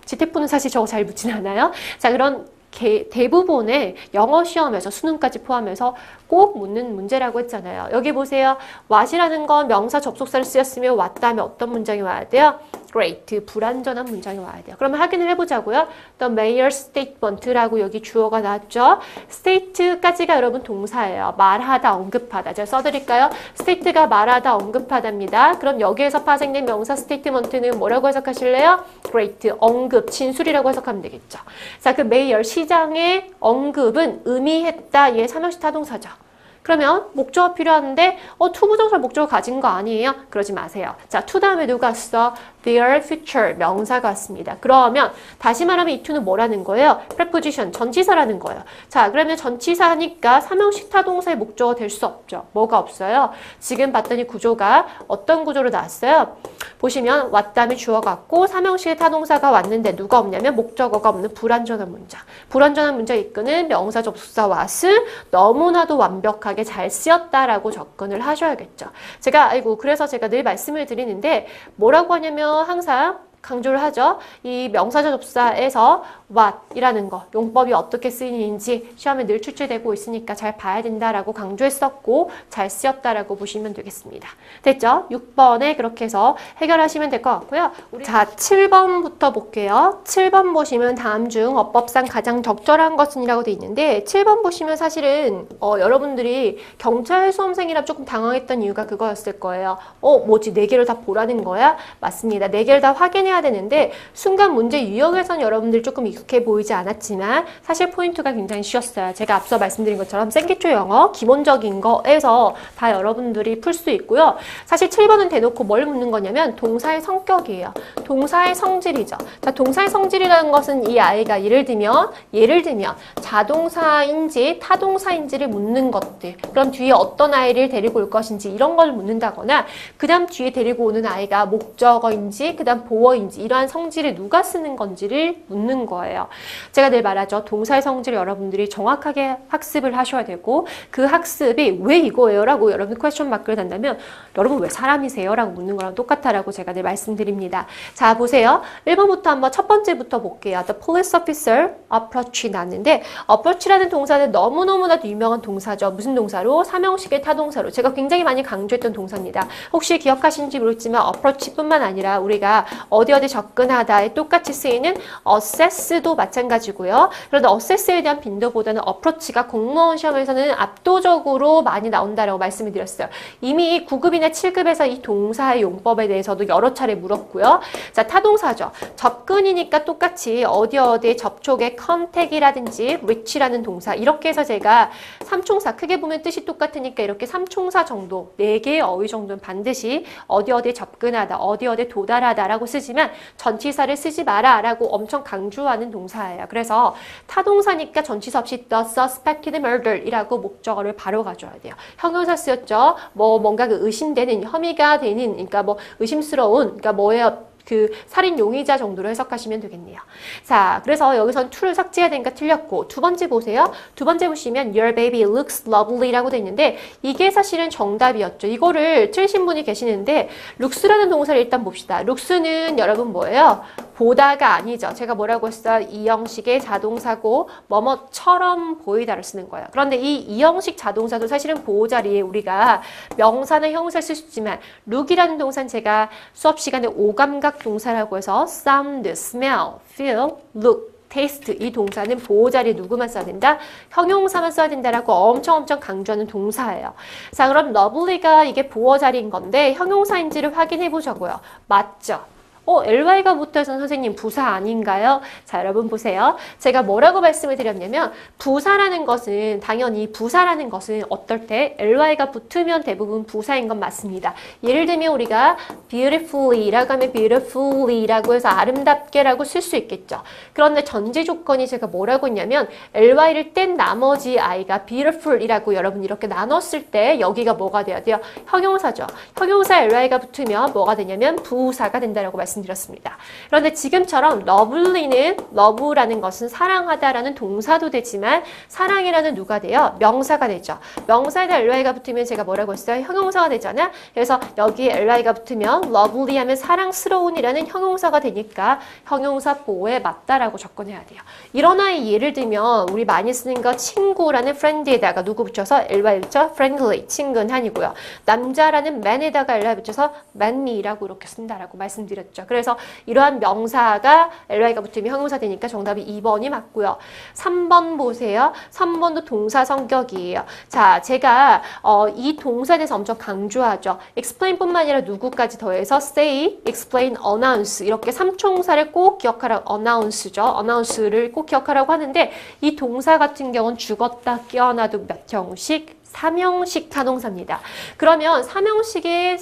GTF는 사실 저거 잘 묻진 않아요. 자, 그런 대부분의 영어 시험에서 수능까지 포함해서 꼭 묻는 문제라고 했잖아요. 여기 보세요. what이라는 건 명사 접속사를 쓰였으면 what 다음에 어떤 문장이 와야 돼요? great, 불완전한 문장이 와야 돼요. 그러면 확인을 해보자고요. The mayor's statement라고 여기 주어가 나왔죠. state까지가 여러분 동사예요. 말하다, 언급하다. 제가 써드릴까요? state가 말하다, 언급하다입니다. 그럼 여기에서 파생된 명사 statement는 뭐라고 해석하실래요? great, 언급, 진술이라고 해석하면 되겠죠. 자, 그 mayor, 시장의 언급은 의미했다. 얘 삼형식 타동사죠. 그러면 목적어 필요한데 투부정사 목적어 가진 거 아니에요? 그러지 마세요. 자, to 다음에 누가 써? their future 명사가 왔습니다. 그러면 다시 말하면 이 to는 뭐라는 거예요? preposition, 전치사라는 거예요. 자, 그러면 전치사니까 삼형식 타동사의 목적어 될 수 없죠. 뭐가 없어요? 지금 봤더니 구조가 어떤 구조로 나왔어요? 보시면 왔다음에 주어가 왔고 삼형식의 타동사가 왔는데 누가 없냐면 목적어가 없는 불완전한 문장. 불완전한 문장 이끄는 명사 접속사 what은 너무나도 완벽하게 잘 쓰였다라고 접근을 하셔야겠죠. 그래서 제가 늘 말씀을 드리는데 뭐라고 하냐면 항상 강조를 하죠. 이 명사절 접사에서 what이라는 거, 용법이 어떻게 쓰이는지 시험에 늘 출제되고 있으니까 잘 봐야 된다라고 강조했었고 잘 쓰였다라고 보시면 되겠습니다. 됐죠? 6번에 그렇게 해서 해결하시면 될 것 같고요. 자, 7번부터 볼게요. 7번 보시면 다음 중 어법상 가장 적절한 것은이라고 돼 있는데 7번 보시면 사실은 여러분들이 경찰 수험생이라 조금 당황했던 이유가 그거였을 거예요. 뭐지? 4개를 다 보라는 거야? 맞습니다. 4개를 다 확인해야 되는데 순간 문제 유형에선 여러분들이 조금 익숙해 보이지 않았지만 사실 포인트가 굉장히 쉬웠어요. 제가 앞서 말씀드린 것처럼 생기초 영어 기본적인 거에서 다 여러분들이 풀 수 있고요. 사실 7번은 대놓고 뭘 묻는 거냐면 동사의 성격이에요. 동사의 성질이죠. 자, 동사의 성질이라는 것은 이 아이가 예를 들면 자동사인지 타동사인지를 묻는 것들. 그럼 뒤에 어떤 아이를 데리고 올 것인지 이런 걸 묻는다거나 그 다음 뒤에 데리고 오는 아이가 목적어인지 그 다음 보어인지 이러한 성질을 누가 쓰는 건지를 묻는 거예요. 제가 늘 말하죠. 동사의 성질을 여러분들이 정확하게 학습을 하셔야 되고 그 학습이 왜 이거예요? 라고 여러분 퀘스천 마크를 단다면 여러분 왜 사람이세요? 라고 묻는 거랑 똑같다라고 제가 늘 말씀드립니다. 자, 보세요. 1번부터 한번 첫 번째부터 볼게요. The police officer approach 나왔는데 approach라는 동사는 너무너무나도 유명한 동사죠. 무슨 동사로? 삼형식의 타동사로. 제가 굉장히 많이 강조했던 동사입니다. 혹시 기억하시는지 모르겠지만 approach뿐만 아니라 우리가 어디 접근하다에 똑같이 쓰이는 assess도 마찬가지고요. 그런데 assess에 대한 빈도보다는 approach가 공무원 시험에서는 압도적으로 많이 나온다라고 말씀을 드렸어요. 이미 9급이나 7급에서 이 동사의 용법에 대해서도 여러 차례 물었고요. 자, 타동사죠. 접근이니까 똑같이 어디에 접촉의 contact이라든지 reach라는 동사 이렇게 해서 제가 삼총사 크게 보면 뜻이 똑같으니까 이렇게 삼총사 정도 4개의 어휘 정도는 반드시 어디에 접근하다 어디에 도달하다라고 쓰지만 전치사를 쓰지 마라 라고 엄청 강조하는 동사예요. 그래서 타동사니까 전치사 없이 the suspected murder 이라고 목적어를 바로 가져야 돼요. 형용사 쓰였죠. 뭔가 의심되는, 혐의가 되는, 그러니까 의심스러운, 그러니까 뭐예요? 살인 용의자 정도로 해석하시면 되겠네요. 자, 그래서 여기선 to를 삭제해야 되니까 틀렸고 두 번째 보세요. 두 번째 보시면 your baby looks lovely라고 돼 있는데 이게 사실은 정답이었죠. 이거를 틀리신 분이 계시는데 looks라는 동사를 일단 봅시다. looks는 여러분 뭐예요? 보다가 아니죠. 제가 뭐라고 했어요? 이 형식의 자동사고 뭐뭐처럼 보이다를 쓰는 거예요. 그런데 이 형식 자동사도 사실은 보호 자리에 우리가 명사나 형용사를 쓸 수 있지만 look이라는 동사는 제가 수업 시간에 오감각 동사라고 해서 sound, smell, feel, look, taste 이 동사는 보호 자리에 누구만 써야 된다? 형용사만 써야 된다라고 엄청 강조하는 동사예요. 자, 그럼 lovely가 이게 보호 자리인 건데 형용사인지를 확인해 보자고요. 맞죠? ly가 붙어서 선생님 부사 아닌가요? 자, 여러분 보세요. 제가 뭐라고 말씀을 드렸냐면 부사라는 것은 당연히 부사라는 것은 어떨 때 ly가 붙으면 대부분 부사인 건 맞습니다. 예를 들면 우리가 beautifully라고 하면 beautifully라고 해서 아름답게라고 쓸 수 있겠죠. 그런데 전제 조건이 제가 뭐라고 했냐면 ly를 뗀 나머지 i가 beautiful이라고 여러분 이렇게 나눴을 때 여기가 뭐가 돼야 돼요? 형용사죠. 형용사 ly가 붙으면 뭐가 되냐면 부사가 된다라고 말씀드렸습니다. 그런데 지금처럼 lovely는 love라는 것은 사랑하다라는 동사도 되지만 사랑이라는 누가 돼요? 명사가 되죠. 명사에다 ly가 붙으면 제가 뭐라고 했어요? 형용사가 되잖아. 그래서 여기에 ly가 붙으면 lovely 하면 사랑스러운이라는 형용사가 되니까 형용사 보호에 맞다라고 접근해야 돼요. 이런 아이 예를 들면 우리 많이 쓰는 거 친구라는 friend에다가 누구 붙여서 ly 붙여 friendly 친근한이고요. 남자라는 man에다가 ly 붙여서 manly라고 이렇게 쓴다라고 말씀드렸죠. 그래서 이러한 명사가 ly가 붙으면 형용사 되니까 정답이 2번이 맞고요. 3번 보세요. 3번도 동사 성격이에요. 자, 제가 이 동사에 대해서 엄청 강조하죠. explain뿐만 아니라 누구까지 더해서 say, explain, announce 이렇게 삼총사를 꼭 기억하라고 announce죠. announce를 꼭 기억하라고 하는데 이 동사 같은 경우는 죽었다 깨어나도 몇 형식? 삼형식 타동사입니다. 그러면 삼형식의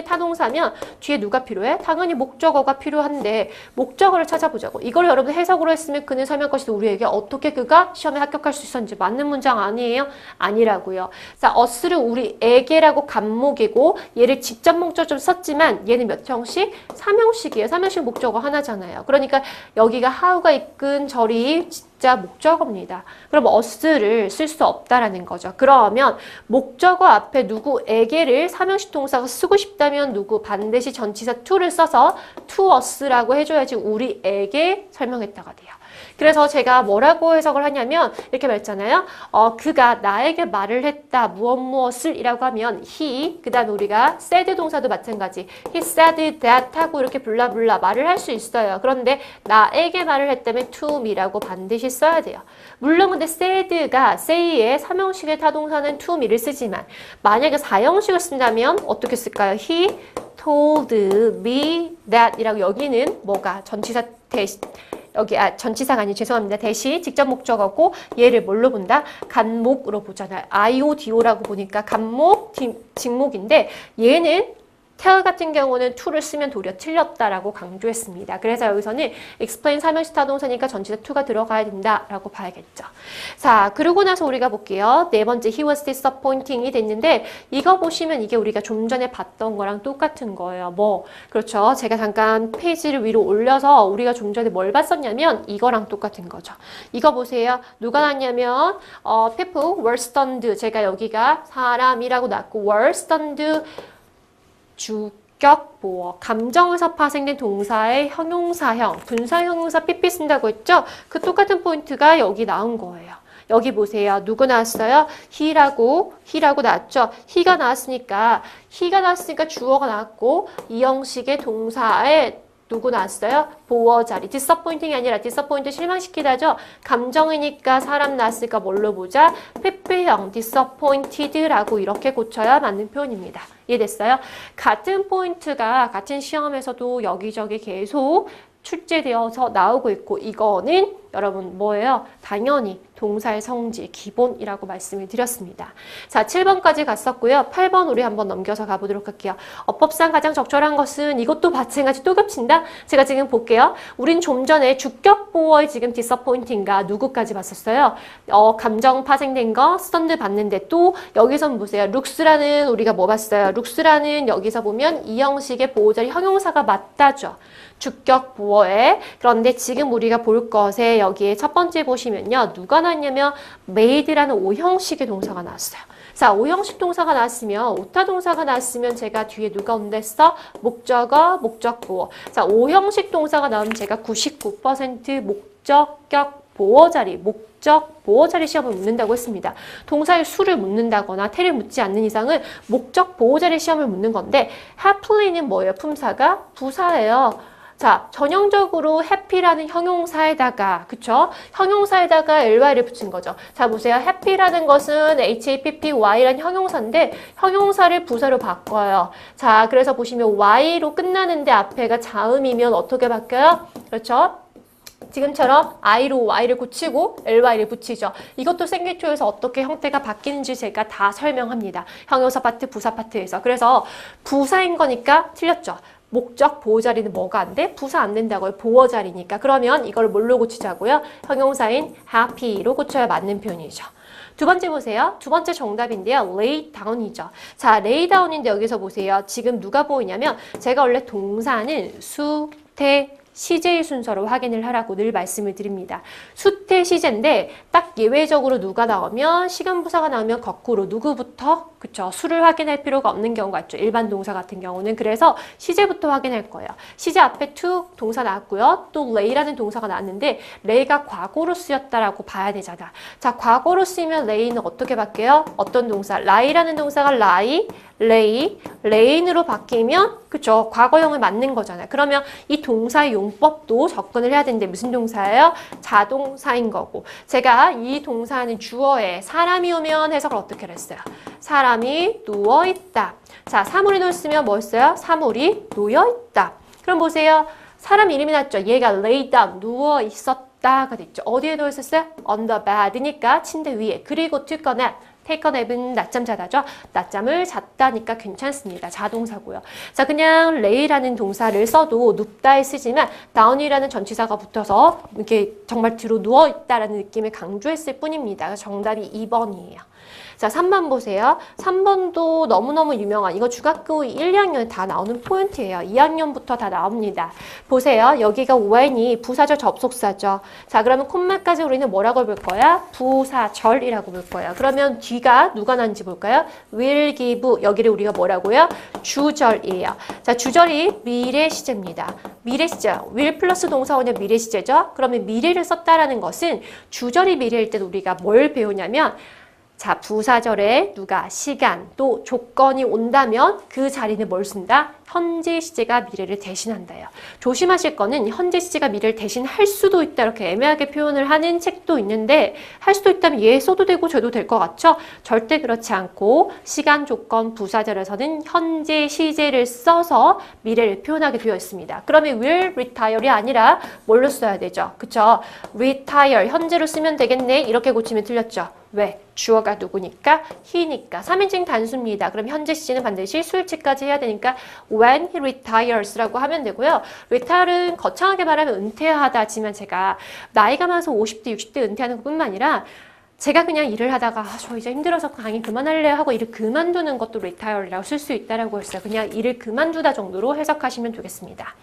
타동사면 뒤에 누가 필요해? 당연히 목적어가 필요한데 목적어를 찾아보자고. 이걸 여러분 해석으로 했으면 그는 설명것이 우리에게 어떻게 그가 시험에 합격할 수 있었는지 맞는 문장 아니에요? 아니라고요. 자, us를 우리에게라고 간목이고 얘를 직접 목적 좀 썼지만 얘는 몇 형식? 삼형식이에요. 삼형식 목적어 하나잖아요. 그러니까 여기가 how가 이끈 절이 진짜 목적어입니다. 그럼 us를 쓸 수 없다라는 거죠. 그러면 목적어 앞에 누구에게를 삼형식 동사가 쓰고 싶다면 누구 반드시 전치사 to를 써서 to us라고 해줘야지 우리에게 설명했다가 돼요. 그래서 제가 뭐라고 해석을 하냐면 이렇게 말했잖아요. 그가 나에게 말을 했다. 무엇을 이라고 하면 he, 그 다음에 우리가 said 동사도 마찬가지. he said that 하고 이렇게 블라블라 말을 할 수 있어요. 그런데 나에게 말을 했다면 to me라고 반드시 써야 돼요. 물론 근데 said가 say의 삼형식의 타동사는 to me를 쓰지만 만약에 사형식을 쓴다면 어떻게 쓸까요? he told me that 이라고 여기는 뭐가 전치사 대신 여기 전치사가 아니 죄송합니다. 대신 직접 목적어고 얘를 뭘로 본다? 간목으로 보잖아요. IODO라고 보니까 간목, 직목인데 얘는 tell 같은 경우는 to를 쓰면 도리어 틀렸다라고 강조했습니다. 그래서 여기서는 explain 삼형식 타동사니까 전치사 to가 들어가야 된다라고 봐야겠죠. 자, 그러고 나서 우리가 볼게요. 네 번째 he was disappointing이 됐는데 이거 보시면 이게 우리가 좀 전에 봤던 거랑 똑같은 거예요. 뭐 그렇죠. 제가 잠깐 페이지를 위로 올려서 우리가 좀 전에 뭘 봤었냐면 이거랑 똑같은 거죠. 이거 보세요. 누가 나왔냐면 people were stunned. 제가 여기가 사람이라고 놨고 were stunned 주격 보어 감정에서 파생된 동사의 형용사형 분사 형용사 PP 쓴다고 했죠? 그 똑같은 포인트가 여기 나온 거예요. 여기 보세요. 누구 나왔어요? he라고 나왔죠? he가 나왔으니까 주어가 나왔고 이 형식의 동사에 누구 나왔어요? 보어 자리. disappointing이 아니라 disappoint 실망시키다죠? 감정이니까 사람 나왔으니까 뭘로 보자? PP형 disappointed라고 이렇게 고쳐야 맞는 표현입니다. 이해됐어요? 같은 포인트가 같은 시험에서도 여기저기 계속 출제되어서 나오고 있고 이거는 여러분 뭐예요? 당연히 동사의 성질, 기본이라고 말씀을 드렸습니다. 자, 7번까지 갔었고요. 8번 우리 한번 넘겨서 가보도록 할게요. 어법상 가장 적절한 것은 이것도 마찬가지 또 겹친다? 제가 지금 볼게요. 우린 좀 전에 주격 보어의 지금 disappointing과 누구까지 봤었어요? 감정 파생된 거, stunned 봤는데 또 여기선 보세요. looks라는 우리가 뭐 봤어요? looks라는 여기서 보면 이 형식의 보호자리 형용사가 맞다죠. 주격 보어에. 그런데 지금 우리가 볼 것에 여기에 첫 번째 보시면요. 누가 나왔냐면 made라는 오형식의 동사가 나왔어요. 자, 오형식 동사가 나왔으면 오타 동사가 나왔으면 제가 뒤에 누가 온다 했어? 목적어, 목적 보어. 자, 오형식 동사가 나오면 제가 99% 목적격 보어 자리, 목적 보어 자리 시험을 묻는다고 했습니다. 동사의 수를 묻는다거나 태를 묻지 않는 이상은 목적 보어 자리 시험을 묻는 건데 happy는 뭐예요? 품사가 부사예요. 자, 전형적으로 happy라는 형용사에다가, 그쵸? 형용사에다가 ly를 붙인 거죠. 자, 보세요. happy라는 것은 happy라는 형용사인데, 형용사를 부사로 바꿔요. 자, 그래서 보시면 y로 끝나는데 앞에가 자음이면 어떻게 바뀌어요? 그렇죠? 지금처럼 i로 y를 고치고 ly를 붙이죠. 이것도 생기초에서 어떻게 형태가 바뀌는지 제가 다 설명합니다. 형용사 파트, 부사 파트에서. 그래서 부사인 거니까 틀렸죠. 목적 보호 자리는 뭐가 안 돼? 부사 안 된다고요. 보호 자리니까. 그러면 이걸 뭘로 고치자고요? 형용사인 happy로 고쳐야 맞는 표현이죠. 두 번째 보세요. 두 번째 정답인데요. lay down이죠. 자, lay down인데 여기서 보세요. 지금 누가 보이냐면 제가 원래 동사는 수태 시제의 순서로 확인을 하라고 늘 말씀을 드립니다. 수태 시제인데 딱 예외적으로 누가 나오면 시간부사가 나오면 거꾸로 누구부터? 그쵸. 수를 확인할 필요가 없는 경우가 있죠. 일반 동사 같은 경우는. 그래서 시제부터 확인할 거예요. 시제 앞에 to 동사 나왔고요. 또 lay라는 동사가 나왔는데 lay가 과거로 쓰였다라고 봐야 되잖아. 자, 과거로 쓰이면 lay는 어떻게 바뀌어요? 어떤 동사? lie라는 동사가 lie, lay, lay인으로 바뀌면 그쵸. 과거형을 맞는 거잖아요. 그러면 이 동사의 용법도 접근을 해야 되는데 무슨 동사예요? 자동사인 거고. 제가 이 동사는 주어에 사람이 오면 해석을 어떻게 했어요? 사람이 누워있다. 자, 사물이 놓였으면 뭐였어요? 사물이 놓여있다. 그럼 보세요. 사람 이름이 났죠. 얘가 lay down, 누워있었다. 눕다가 됐죠. 어디에 누워 있었어요? on the bed니까 침대 위에. 그리고 took a nap. take a nap은 낮잠 자다죠. 낮잠을 잤다니까 괜찮습니다. 자동사고요. 자, 그냥 lay라는 동사를 써도 눕다에 쓰지만 down이라는 전치사가 붙어서 이렇게 정말 뒤로 누워 있다라는 느낌을 강조했을 뿐입니다. 정답이 2번이에요. 자, 3번 보세요. 3번도 너무너무 유명한, 이거 중학교 1, 2학년에 다 나오는 포인트예요. 2학년부터 다 나옵니다. 보세요. 여기가 when이 부사절 접속사죠. 자, 그러면 콤마까지 우리는 뭐라고 볼 거야? 부사절이라고 볼 거야. 그러면 뒤가 누가 난지 볼까요? will give, 여기를 우리가 뭐라고요? 주절이에요. 자, 주절이 미래 시제입니다. 미래 시제. will 플러스 동사원의 미래 시제죠. 그러면 미래를 썼다라는 것은 주절이 미래일 때 우리가 뭘 배우냐면, 자, 부사절에 누가, 시간, 또 조건이 온다면 그 자리는 뭘 쓴다? 현재 시제가 미래를 대신한다요. 조심하실 거는 현재 시제가 미래를 대신할 수도 있다, 이렇게 애매하게 표현을 하는 책도 있는데, 할 수도 있다면 얘 써도 되고 줘도 될 것 같죠? 절대 그렇지 않고 시간, 조건, 부사절에서는 현재 시제를 써서 미래를 표현하게 되어 있습니다. 그러면 will retire이 아니라 뭘로 써야 되죠? 그쵸? retire, 현재로 쓰면 되겠네. 이렇게 고치면 틀렸죠? 왜? 주어가 누구니까? he니까. 3인칭 단수입니다. 그럼 현재 시제는 반드시 수일치까지 해야 되니까 when he retires라고 하면 되고요. retire는 거창하게 말하면 은퇴하다지만 제가 나이가 많아서 50대, 60대 은퇴하는 것뿐만 아니라 제가 그냥 일을 하다가 저 이제 힘들어서 강의 그만할래요 하고 일을 그만두는 것도 retire라고 쓸 수 있다라고 했어요. 그냥 일을 그만두다 정도로 해석하시면 되겠습니다.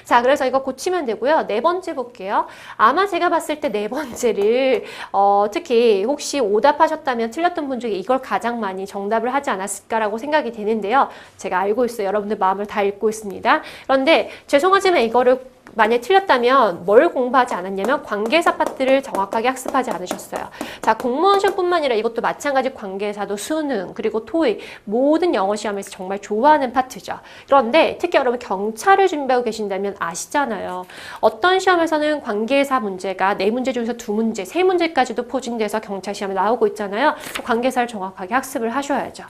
자, 그래서 이거 고치면 되고요. 네 번째 볼게요. 아마 제가 봤을 때 네 번째를 특히 혹시 오답하셨다면 틀렸던 분 중에 이걸 가장 많이 정답을 하지 않았을까라고 생각이 되는데요. 제가 알고 있어요. 여러분들 마음을 다 읽고 있습니다. 그런데 죄송하지만 이거를 만약에 틀렸다면 뭘 공부하지 않았냐면 관계사 파트를 정확하게 학습하지 않으셨어요. 자, 공무원 시험뿐만 아니라 이것도 마찬가지 관계사도 수능 그리고 토익 모든 영어 시험에서 정말 좋아하는 파트죠. 그런데 특히 여러분 경찰을 준비하고 계신다면 아시잖아요. 어떤 시험에서는 관계사 문제가 4문제 중에서 2문제, 3문제까지도 포진돼서 경찰 시험에 나오고 있잖아요. 관계사를 정확하게 학습을 하셔야죠.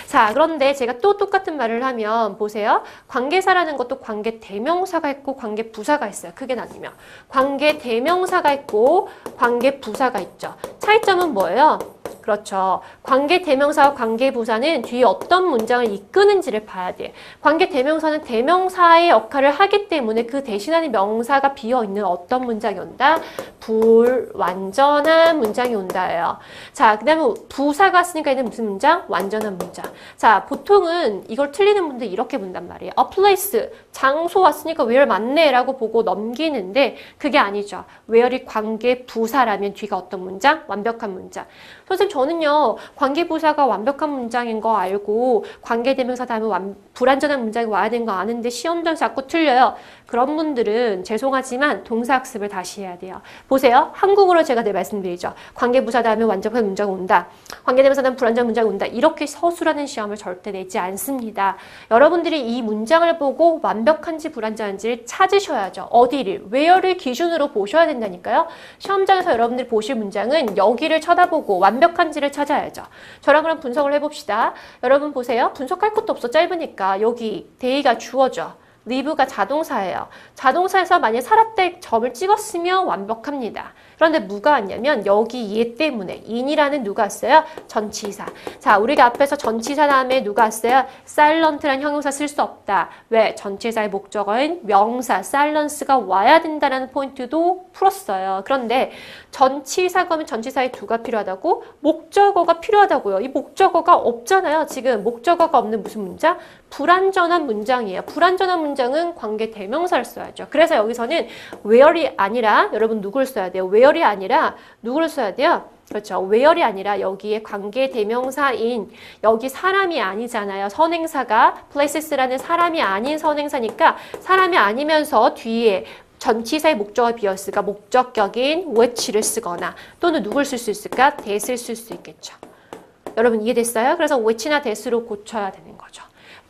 자, 그런데 제가 또 똑같은 말을 하면 보세요. 관계사라는 것도 관계 대명사가 있고 관계 부사가 있어요. 크게 나뉘면. 관계 대명사가 있고 관계 부사가 있죠. 차이점은 뭐예요? 그렇죠. 관계 대명사와 관계 부사는 뒤에 어떤 문장을 이끄는지를 봐야 돼. 관계 대명사는 대명사의 역할을 하기 때문에 그 대신하는 명사가 비어있는 어떤 문장이 온다? 불완전한 문장이 온다예요. 자, 그 다음에 부사가 쓰니까 얘는 무슨 문장? 완전한 문장. 자, 보통은 이걸 틀리는 분들 이렇게 본단 말이에요. A place, 장소 왔으니까 where 맞네 라고 보고 넘기는데 그게 아니죠. where이 관계 부사라면 뒤가 어떤 문장? 완벽한 문장. 선생님, 저는요 관계부사가 완벽한 문장인 거 알고 관계대명사 다음에 불완전한 문장이 와야 되는 거 아는데 시험장 자꾸 틀려요. 그런 분들은 죄송하지만 동사학습을 다시 해야 돼요. 보세요. 한국어로 제가 말씀드리죠. 관계부사 다음에 완벽한 문장이 온다. 관계대명사 다음에 불완전한 문장이 온다. 이렇게 서술하는 시험을 절대 내지 않습니다. 여러분들이 이 문장을 보고 완벽한지 불완전한지를 찾으셔야죠. 어디를? where를 기준으로 보셔야 된다니까요. 시험장에서 여러분들이 보실 문장은 여기를 쳐다보고 완벽한지를 찾아야죠. 저랑 그럼 분석을 해봅시다. 여러분 보세요. 분석할 것도 없어. 짧으니까. 여기 대의가 주어죠. live가 자동사예요. 자동사에서 만약에 살았대 점을 찍었으면 완벽합니다. 그런데 뭐가 왔냐면 여기 얘 때문에 in이라는 누가 왔어요? 전치사. 자, 우리가 앞에서 전치사 다음에 누가 왔어요? silent라는 형용사 쓸 수 없다. 왜? 전치사의 목적어인 명사 silence가 와야 된다는 포인트도 풀었어요. 그런데 전치사가 오면 전치사의 do가 필요하다고? 목적어가 필요하다고요. 이 목적어가 없잖아요. 지금 목적어가 없는 무슨 문장? 불완전한 문장이에요. 불완전한 문장은 관계 대명사를 써야죠. 그래서 여기서는 where이 아니라 여러분 누구를 써야 돼요? where이 아니라 누구를 써야 돼요? 그렇죠. where이 아니라 여기에 관계 대명사인 여기 사람이 아니잖아요. 선행사가 places라는 사람이 아닌 선행사니까 사람이 아니면서 뒤에 전치사의 목적어 비었으니까 목적격인 which를 쓰거나 또는 누굴 쓸 수 있을까? that을 쓸 수 있겠죠. 여러분 이해됐어요? 그래서 which나 that으로 고쳐야 되는 거죠.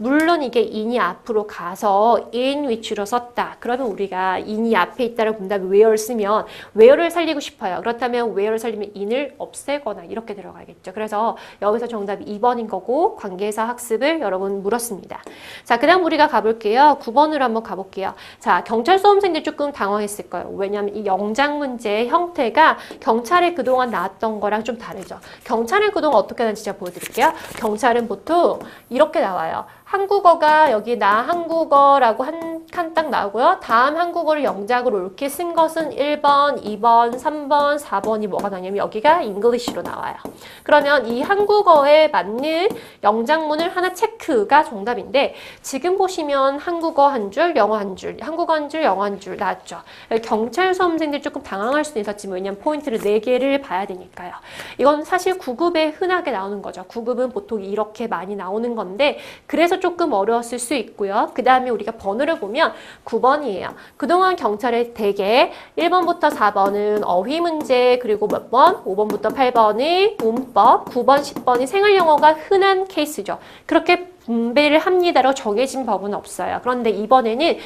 물론 이게 in이 앞으로 가서 in which로 썼다. 그러면 우리가 in이 앞에 있다를 본 다음에 where를 쓰면 where를 살리고 싶어요. 그렇다면 where를 살리면 in을 없애거나 이렇게 들어가겠죠. 그래서 여기서 정답이 2번인 거고 관계사 학습을 여러분 물었습니다. 자, 그 다음 우리가 가볼게요. 9번으로 한번 가볼게요. 자, 경찰 수험생들 조금 당황했을 거예요. 왜냐하면 이 영장 문제의 형태가 경찰에 그동안 나왔던 거랑 좀 다르죠. 경찰은 그동안 어떻게 하는지 제가 보여드릴게요. 경찰은 보통 이렇게 나와요. 한국어가 여기 나 한국어라고 한 칸 딱 나오고요. 다음 한국어를 영작으로 옳게 쓴 것은 1번, 2번, 3번, 4번이 뭐가 나냐면 여기가 English로 나와요. 그러면 이 한국어에 맞는 영작문을 하나 체크가 정답인데 지금 보시면 한국어 한 줄, 영어 한 줄, 한국어 한 줄, 영어 한 줄 나왔죠. 경찰 수험생들이 조금 당황할 수도 있었지만 왜냐면 포인트를 4개를 봐야 되니까요. 이건 사실 9급에 흔하게 나오는 거죠. 9급은 보통 이렇게 많이 나오는 건데 그래서 조금 어려웠을 수 있고요. 그 다음에 우리가 번호를 보면 9번이에요. 그동안 경찰에 대개 1번부터 4번은 어휘 문제 그리고 몇 번? 5번부터 8번이 문법, 9번, 10번이 생활영어가 흔한 케이스죠. 그렇게 분배를 합니다라고 정해진 법은 없어요. 그런데 이번에는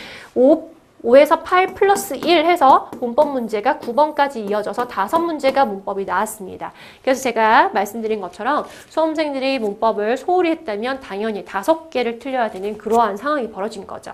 5에서 8 플러스 1 해서 문법 문제가 9번까지 이어져서 5문제가 문법이 나왔습니다. 그래서 제가 말씀드린 것처럼 수험생들이 문법을 소홀히 했다면 당연히 5개를 틀려야 되는 그러한 상황이 벌어진 거죠.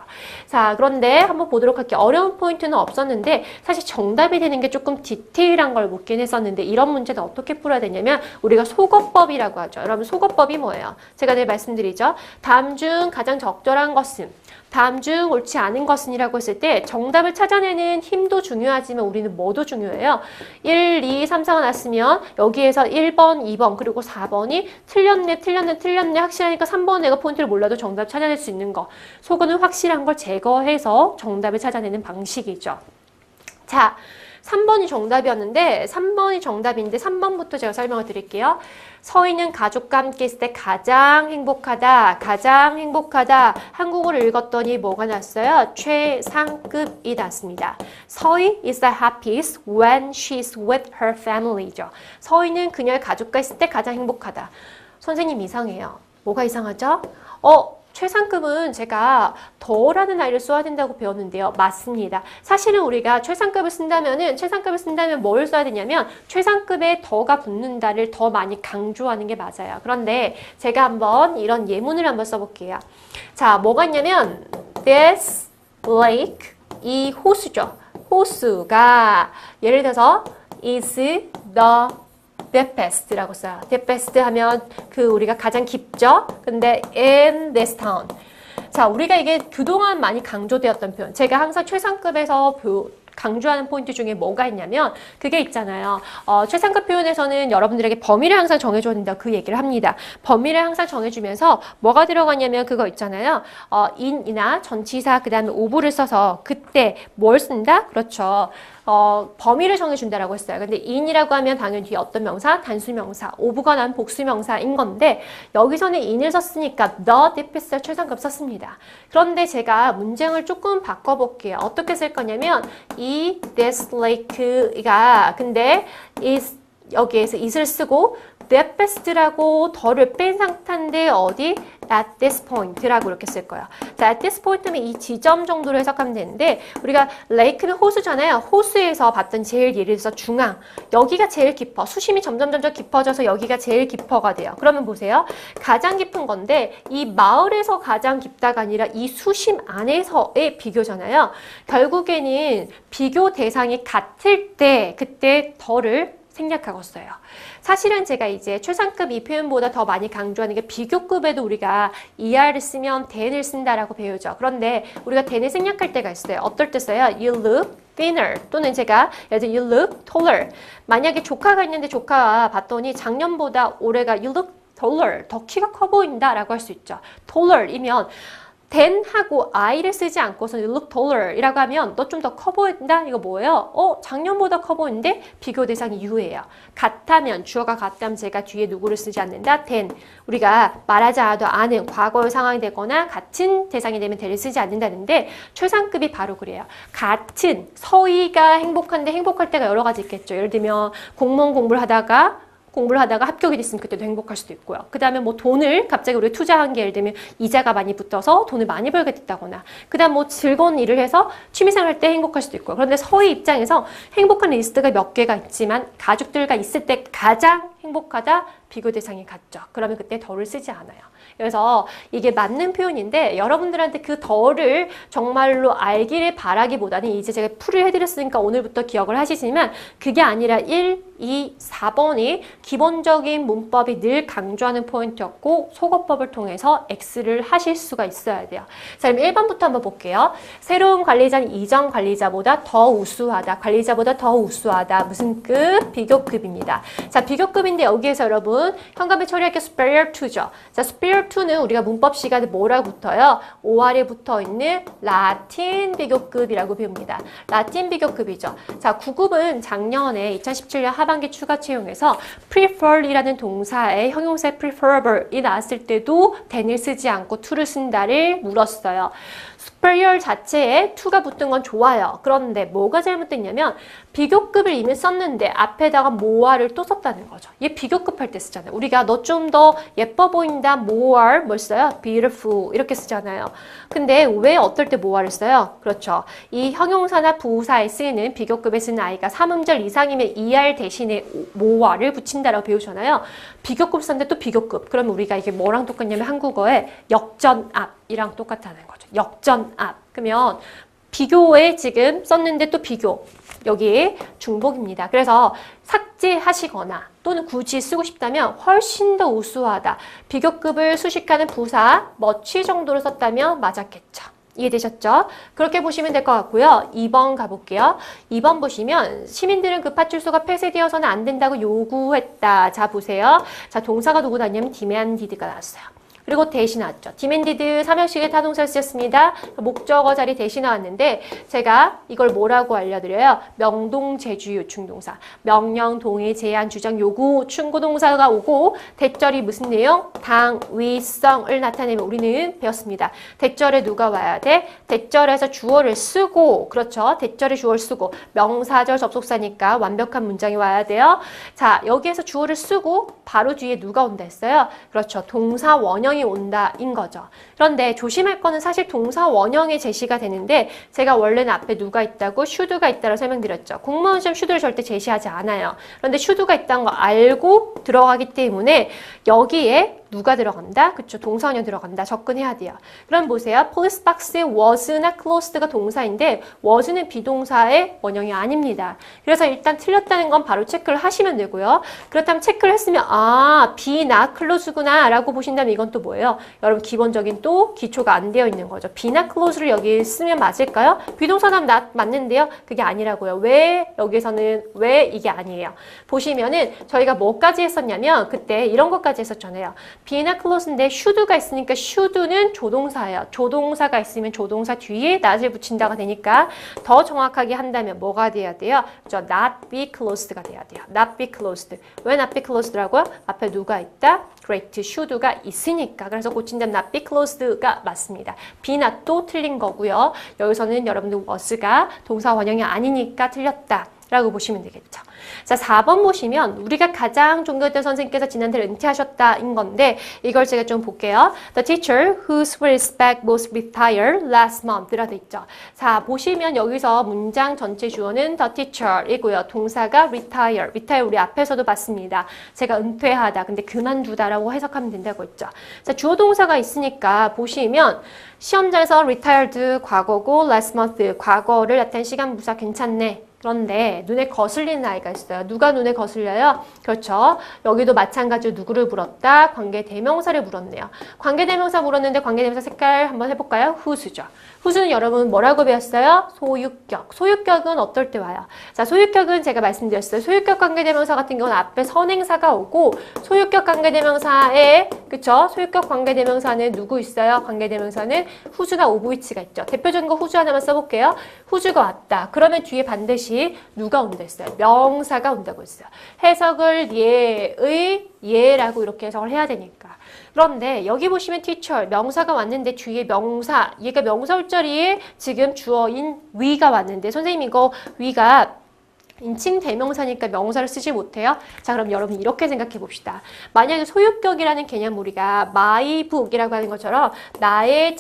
자, 그런데 한번 보도록 할게요. 어려운 포인트는 없었는데 사실 정답이 되는 게 조금 디테일한 걸 묻긴 했었는데 이런 문제는 어떻게 풀어야 되냐면 우리가 속어법이라고 하죠. 여러분 속어법이 뭐예요? 제가 늘 말씀드리죠. 다음 중 가장 적절한 것은 다음 중 옳지 않은 것은 이라고 했을 때 정답을 찾아내는 힘도 중요하지만 우리는 뭐도 중요해요. 1, 2, 3, 4가 났으면 여기에서 1번, 2번 그리고 4번이 틀렸네 확실하니까 3번 내가 포인트를 몰라도 정답 찾아낼 수 있는 거. 속어는 확실한 걸 제거해서 정답을 찾아내는 방식이죠. 자, 3번이 정답이었는데 3번이 정답인데 3번부터 제가 설명을 드릴게요. 서희는 가족과 함께 있을 때 가장 행복하다. 가장 행복하다. 한국어를 읽었더니 뭐가 났어요? 최상급이 났습니다. 서희 is the happiest when she's with her family죠. 서희는 그녀의 가족과 있을 때 가장 행복하다. 선생님 이상해요. 뭐가 이상하죠? 최상급은 제가 더라는 아이를 써야 된다고 배웠는데요. 맞습니다. 사실은 우리가 최상급을 쓴다면 뭘 써야 되냐면 최상급에 더가 붙는다를 더 많이 강조하는 게 맞아요. 그런데 제가 한번 이런 예문을 한번 써볼게요. 자, 뭐가 있냐면 this lake, 이 호수죠. 호수가 예를 들어서 is the deepest라고 써요. deepest 하면 우리가 가장 깊죠? 근데 in this town. 자, 우리가 이게 그동안 많이 강조되었던 표현. 제가 항상 최상급에서 강조하는 포인트 중에 뭐가 있냐면 그게 있잖아요. 최상급 표현에서는 여러분들에게 범위를 항상 정해줘야 된다 그 얘기를 합니다. 범위를 항상 정해주면서 뭐가 들어가냐면 그거 있잖아요. in이나 전치사 그 다음에 of를 써서 그때 뭘 쓴다? 그렇죠. 범위를 정해준다라고 했어요. 근데 in이라고 하면 당연히 뒤에 어떤 명사? 단수명사. of가 난 복수명사인 건데 여기서는 in을 썼으니까 the deepest 최상급 썼습니다. 그런데 제가 문장을 조금 바꿔볼게요. 어떻게 쓸 거냐면 이 this lake가 근데 is 여기에서 is를 쓰고 deepest라고 더를 뺀 상태인데 어디? at this point라고 이렇게 쓸 거예요. 자, at this point 하면 이 지점 정도로 해석하면 되는데 우리가 lake는 호수잖아요. 호수에서 봤던 제일 예를 들어서 중앙. 여기가 제일 깊어. 수심이 점점 깊어져서 여기가 제일 깊어가 돼요. 그러면 보세요. 가장 깊은 건데 이 마을에서 가장 깊다가 아니라 이 수심 안에서의 비교잖아요. 결국에는 비교 대상이 같을 때 그때 더를 생략하고 써요. 사실은 제가 이제 최상급 이 표현보다 더 많이 강조하는 게 비교급에도 우리가 ER을 쓰면 than을 쓴다라고 배우죠. 그런데 우리가 than을 생략할 때가 있어요. 어떨 때 써요? You look thinner 또는 제가 예를 들어 you look taller. 만약에 조카가 있는데 조카가 봤더니 작년보다 올해가 you look taller. 더 키가 커 보인다라고 할 수 있죠. taller이면 than하고 I를 쓰지 않고서 you look taller 이라고 하면 너 좀 더 커 보인다? 이거 뭐예요? 작년보다 커 보이는데 비교 대상이 you예요. 같다면, 주어가 같다면 제가 뒤에 누구를 쓰지 않는다? than. 우리가 말하지 않아도 아는 과거의 상황이 되거나 같은 대상이 되면 than을 쓰지 않는다는데 최상급이 바로 그래요. 같은, 서희가 행복한데 행복할 때가 여러 가지 있겠죠. 예를 들면 공무원 공부를 하다가 공부를 하다가 합격이 됐으면 그때도 행복할 수도 있고요. 그 다음에 뭐 돈을 갑자기 우리가 투자한 게 예를 들면 이자가 많이 붙어서 돈을 많이 벌게 됐다거나 그 다음 뭐 즐거운 일을 해서 취미생활 할 때 행복할 수도 있고요. 그런데 서희 입장에서 행복한 리스트가 몇 개가 있지만 가족들과 있을 때 가장 행복하다 비교 대상이 같죠. 그러면 그때 덜을 쓰지 않아요. 그래서 이게 맞는 표현인데 여러분들한테 그 덜을 정말로 알기를 바라기보다는 이제 제가 풀을 해드렸으니까 오늘부터 기억을 하시지만 그게 아니라 1, 2, 4번이 기본적인 문법이 늘 강조하는 포인트였고 속어법을 통해서 X를 하실 수가 있어야 돼요. 자, 그럼 1번부터 한번 볼게요. 새로운 관리자는 이전 관리자보다 더 우수하다. 관리자보다 더 우수하다. 무슨 급? 비교급입니다. 자, 비교급인데 여기에서 여러분 현관에 처리할 게 superior to죠. 자, superior to는 우리가 문법 시간에 뭐라고 붙어요? OR에 붙어 있는 라틴 비교급이라고 배웁니다. 라틴 비교급이죠. 자, 9급은 작년에 2017년 하반기 추가 채용에서 prefer이라는 동사의 형용사 preferable이 나왔을 때도 than을 쓰지 않고 to를 쓴다를 물었어요. superior 자체에 to가 붙은 건 좋아요. 그런데 뭐가 잘못됐냐면 비교급을 이미 썼는데 앞에다가 more를 또 썼다는 거죠. 얘 비교급 할 때 쓰잖아요. 우리가 너 좀 더 예뻐 보인다 more 뭘 써요? beautiful 이렇게 쓰잖아요. 근데 왜 어떨 때 more를 써요? 그렇죠. 이 형용사나 부사에 쓰이는 비교급에 쓰는 아이가 3음절 이상이면 er 대신에 more를 붙인다라고 배우잖아요. 비교급 썼는데 또 비교급. 그러면 우리가 이게 뭐랑 똑같냐면 한국어에 역전압이랑 똑같다는 거죠. 역전압. 그러면 비교에 지금 썼는데 또 비교. 여기 중복입니다. 그래서 삭제하시거나 또는 굳이 쓰고 싶다면 훨씬 더 우수하다. 비교급을 수식하는 부사 much 정도로 썼다면 맞았겠죠. 이해되셨죠? 그렇게 보시면 될 것 같고요. 2번 가볼게요. 2번 보시면 시민들은 그 파출소가 폐쇄되어서는 안 된다고 요구했다. 자, 보세요. 자, 동사가 누구 나왔냐면 demanded가 나왔어요. 그리고 대시 나왔죠. demanded 3형식의 타동사를 쓰였습니다. 목적어 자리 대시 나왔는데 제가 이걸 뭐라고 알려드려요? 명동, 제주, 요충동사. 명령, 동의, 제한, 주장, 요구, 충고동사가 오고 대절이 무슨 내용? 당위성을 나타내면 우리는 배웠습니다. 대절에 누가 와야 돼? 대절에서 주어를 쓰고 그렇죠. 대절에 주어를 쓰고 명사절 접속사니까 완벽한 문장이 와야 돼요. 자, 여기에서 주어를 쓰고 바로 뒤에 누가 온다 했어요? 그렇죠. 동사 원형이 온다인 거죠. 그런데 조심할 거는 사실 동사 원형의 제시가 되는데 제가 원래는 앞에 누가 있다고 should가 있다고 설명드렸죠. 공무원 시험 should를 절대 제시하지 않아요. 그런데 should가 있다는 거 알고 들어가기 때문에 여기에 누가 들어간다? 그쵸, 동사원형 들어간다. 접근해야 돼요. 그럼 보세요. police box에 was나 closed가 동사인데 was는 비동사의 원형이 아닙니다. 그래서 일단 틀렸다는 건 바로 체크를 하시면 되고요. 그렇다면 체크를 했으면 아, be나 close구나 라고 보신다면 이건 또 뭐예요? 여러분 기본적인 또 기초가 안 되어 있는 거죠. be나 close를 여기 쓰면 맞을까요? 비동사는 맞는데요. 그게 아니라고요. 왜 여기서는 왜 이게 아니에요? 보시면은 저희가 뭐까지 했었냐면 그때 이런 것까지 했었잖아요. be나 close인데 should가 있으니까 should는 조동사예요. 조동사가 있으면 조동사 뒤에 not을 붙인다가 되니까 더 정확하게 한다면 뭐가 돼야 돼요? 저 not be closed가 돼야 돼요. not be closed. 왜 not be closed라고요? 앞에 누가 있다? great should가 있으니까. 그래서 고친다면 not be closed가 맞습니다. be not도 틀린 거고요. 여기서는 여러분들 was가 동사 원형이 아니니까 틀렸다. 라고 보시면 되겠죠. 자, 4번 보시면 우리가 가장 존경했던 선생님께서 지난달에 은퇴하셨다인 건데 이걸 제가 좀 볼게요. The teacher whose respect was retired last month 라고 돼 있죠. 자, 보시면 여기서 문장 전체 주어는 the teacher이고요. 동사가 retire 우리 앞에서도 봤습니다. 제가 은퇴하다, 근데 그만두다라고 해석하면 된다고 했죠. 자, 주어 동사가 있으니까 보시면 시험장에서 retired 과거고 last month 과거를 나타낸 시간 부사 괜찮네. 그런데 눈에 거슬리는 아이가 있어요. 누가 눈에 거슬려요? 그렇죠. 여기도 마찬가지로 누구를 물었다? 관계대명사를 물었네요. 관계대명사 물었는데 관계대명사 색깔 한번 해볼까요? whose죠. whose는 여러분 뭐라고 배웠어요? 소유격. 소유격은 어떨 때 와요? 자, 소유격은 제가 말씀드렸어요. 소유격 관계대명사 같은 경우는 앞에 선행사가 오고 소유격 관계대명사에 그쵸? 소유격 관계대명사는 누구 있어요? 관계대명사는 whose나 of which가 있죠. 대표적인 거 whose 하나만 써볼게요. whose가 왔다. 그러면 뒤에 반드시 누가 온다 했어요? 명사가 온다고 했어요. 해석을 예라고 이렇게 해석을 해야 되니까. 그런데 여기 보시면 teacher, 명사가 왔는데 뒤에 명사, 얘가 명사 올 자리에 지금 주어인 we가 왔는데 선생님 이거 we가 인칭 대명사니까 명사를 쓰지 못해요. 자, 그럼 여러분 이렇게 생각해 봅시다. 만약에 소유격이라는 개념 우리가 my book이라고 하는 것처럼 나의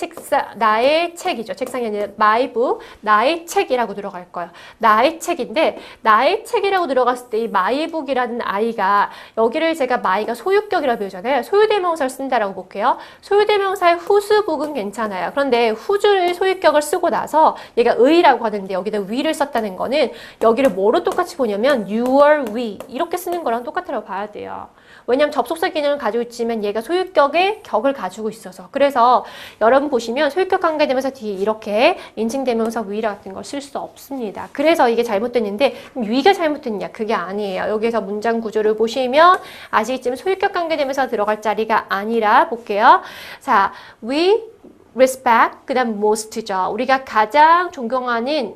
책이죠. 책상이 아니라 my book, 나의 책이라고 들어갈 거예요. 나의 책인데 나의 책이라고 들어갔을 때 이 my book이라는 I가 여기를 제가 my가 소유격이라고 배우잖아요. 소유대명사를 쓴다라고 볼게요. 소유대명사의 whose book은 괜찮아요. 그런데 whose를 소유격을 쓰고 나서 얘가 의라고 하는데 여기다 we를 썼다는 거는 여기를 뭐로 똑같이 보냐면 your, we 이렇게 쓰는 거랑 똑같다고 봐야 돼요. 왜냐하면 접속사 개념을 가지고 있지만 얘가 소유격의 격을 가지고 있어서 그래서 여러분 보시면 소유격 관계대명사 뒤에 이렇게 인칭대명사 we 같은 걸 쓸 수 없습니다. 그래서 이게 잘못됐는데 그럼 we가 잘못됐냐? 그게 아니에요. 여기에서 문장 구조를 보시면 아시겠지만 소유격 관계대명사 들어갈 자리가 아니라 볼게요. 자, we respect, 그 다음 most죠. 우리가 가장 존경하는,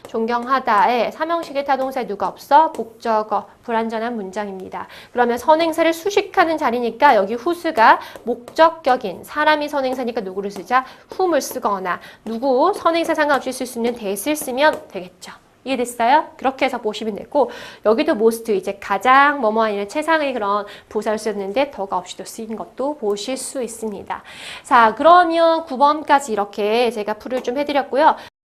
존경하다의 삼형식의 타동사에 누가 없어? 목적어, 불완전한 문장입니다. 그러면 선행사를 수식하는 자리니까 여기 whose가 목적격인 사람이 선행사니까 누구를 쓰자? whom을 쓰거나 누구 선행사 상관없이 쓸 수 있는 that을 쓰면 되겠죠. 이해됐어요? 그렇게 해서 보시면 되고 여기도 most 이제 가장 뭐뭐 아니라 최상의 그런 부사를 쓰였는데 더가 없이도 쓰인 것도 보실 수 있습니다. 자, 그러면 9번까지 이렇게 제가 풀을 좀 해드렸고요.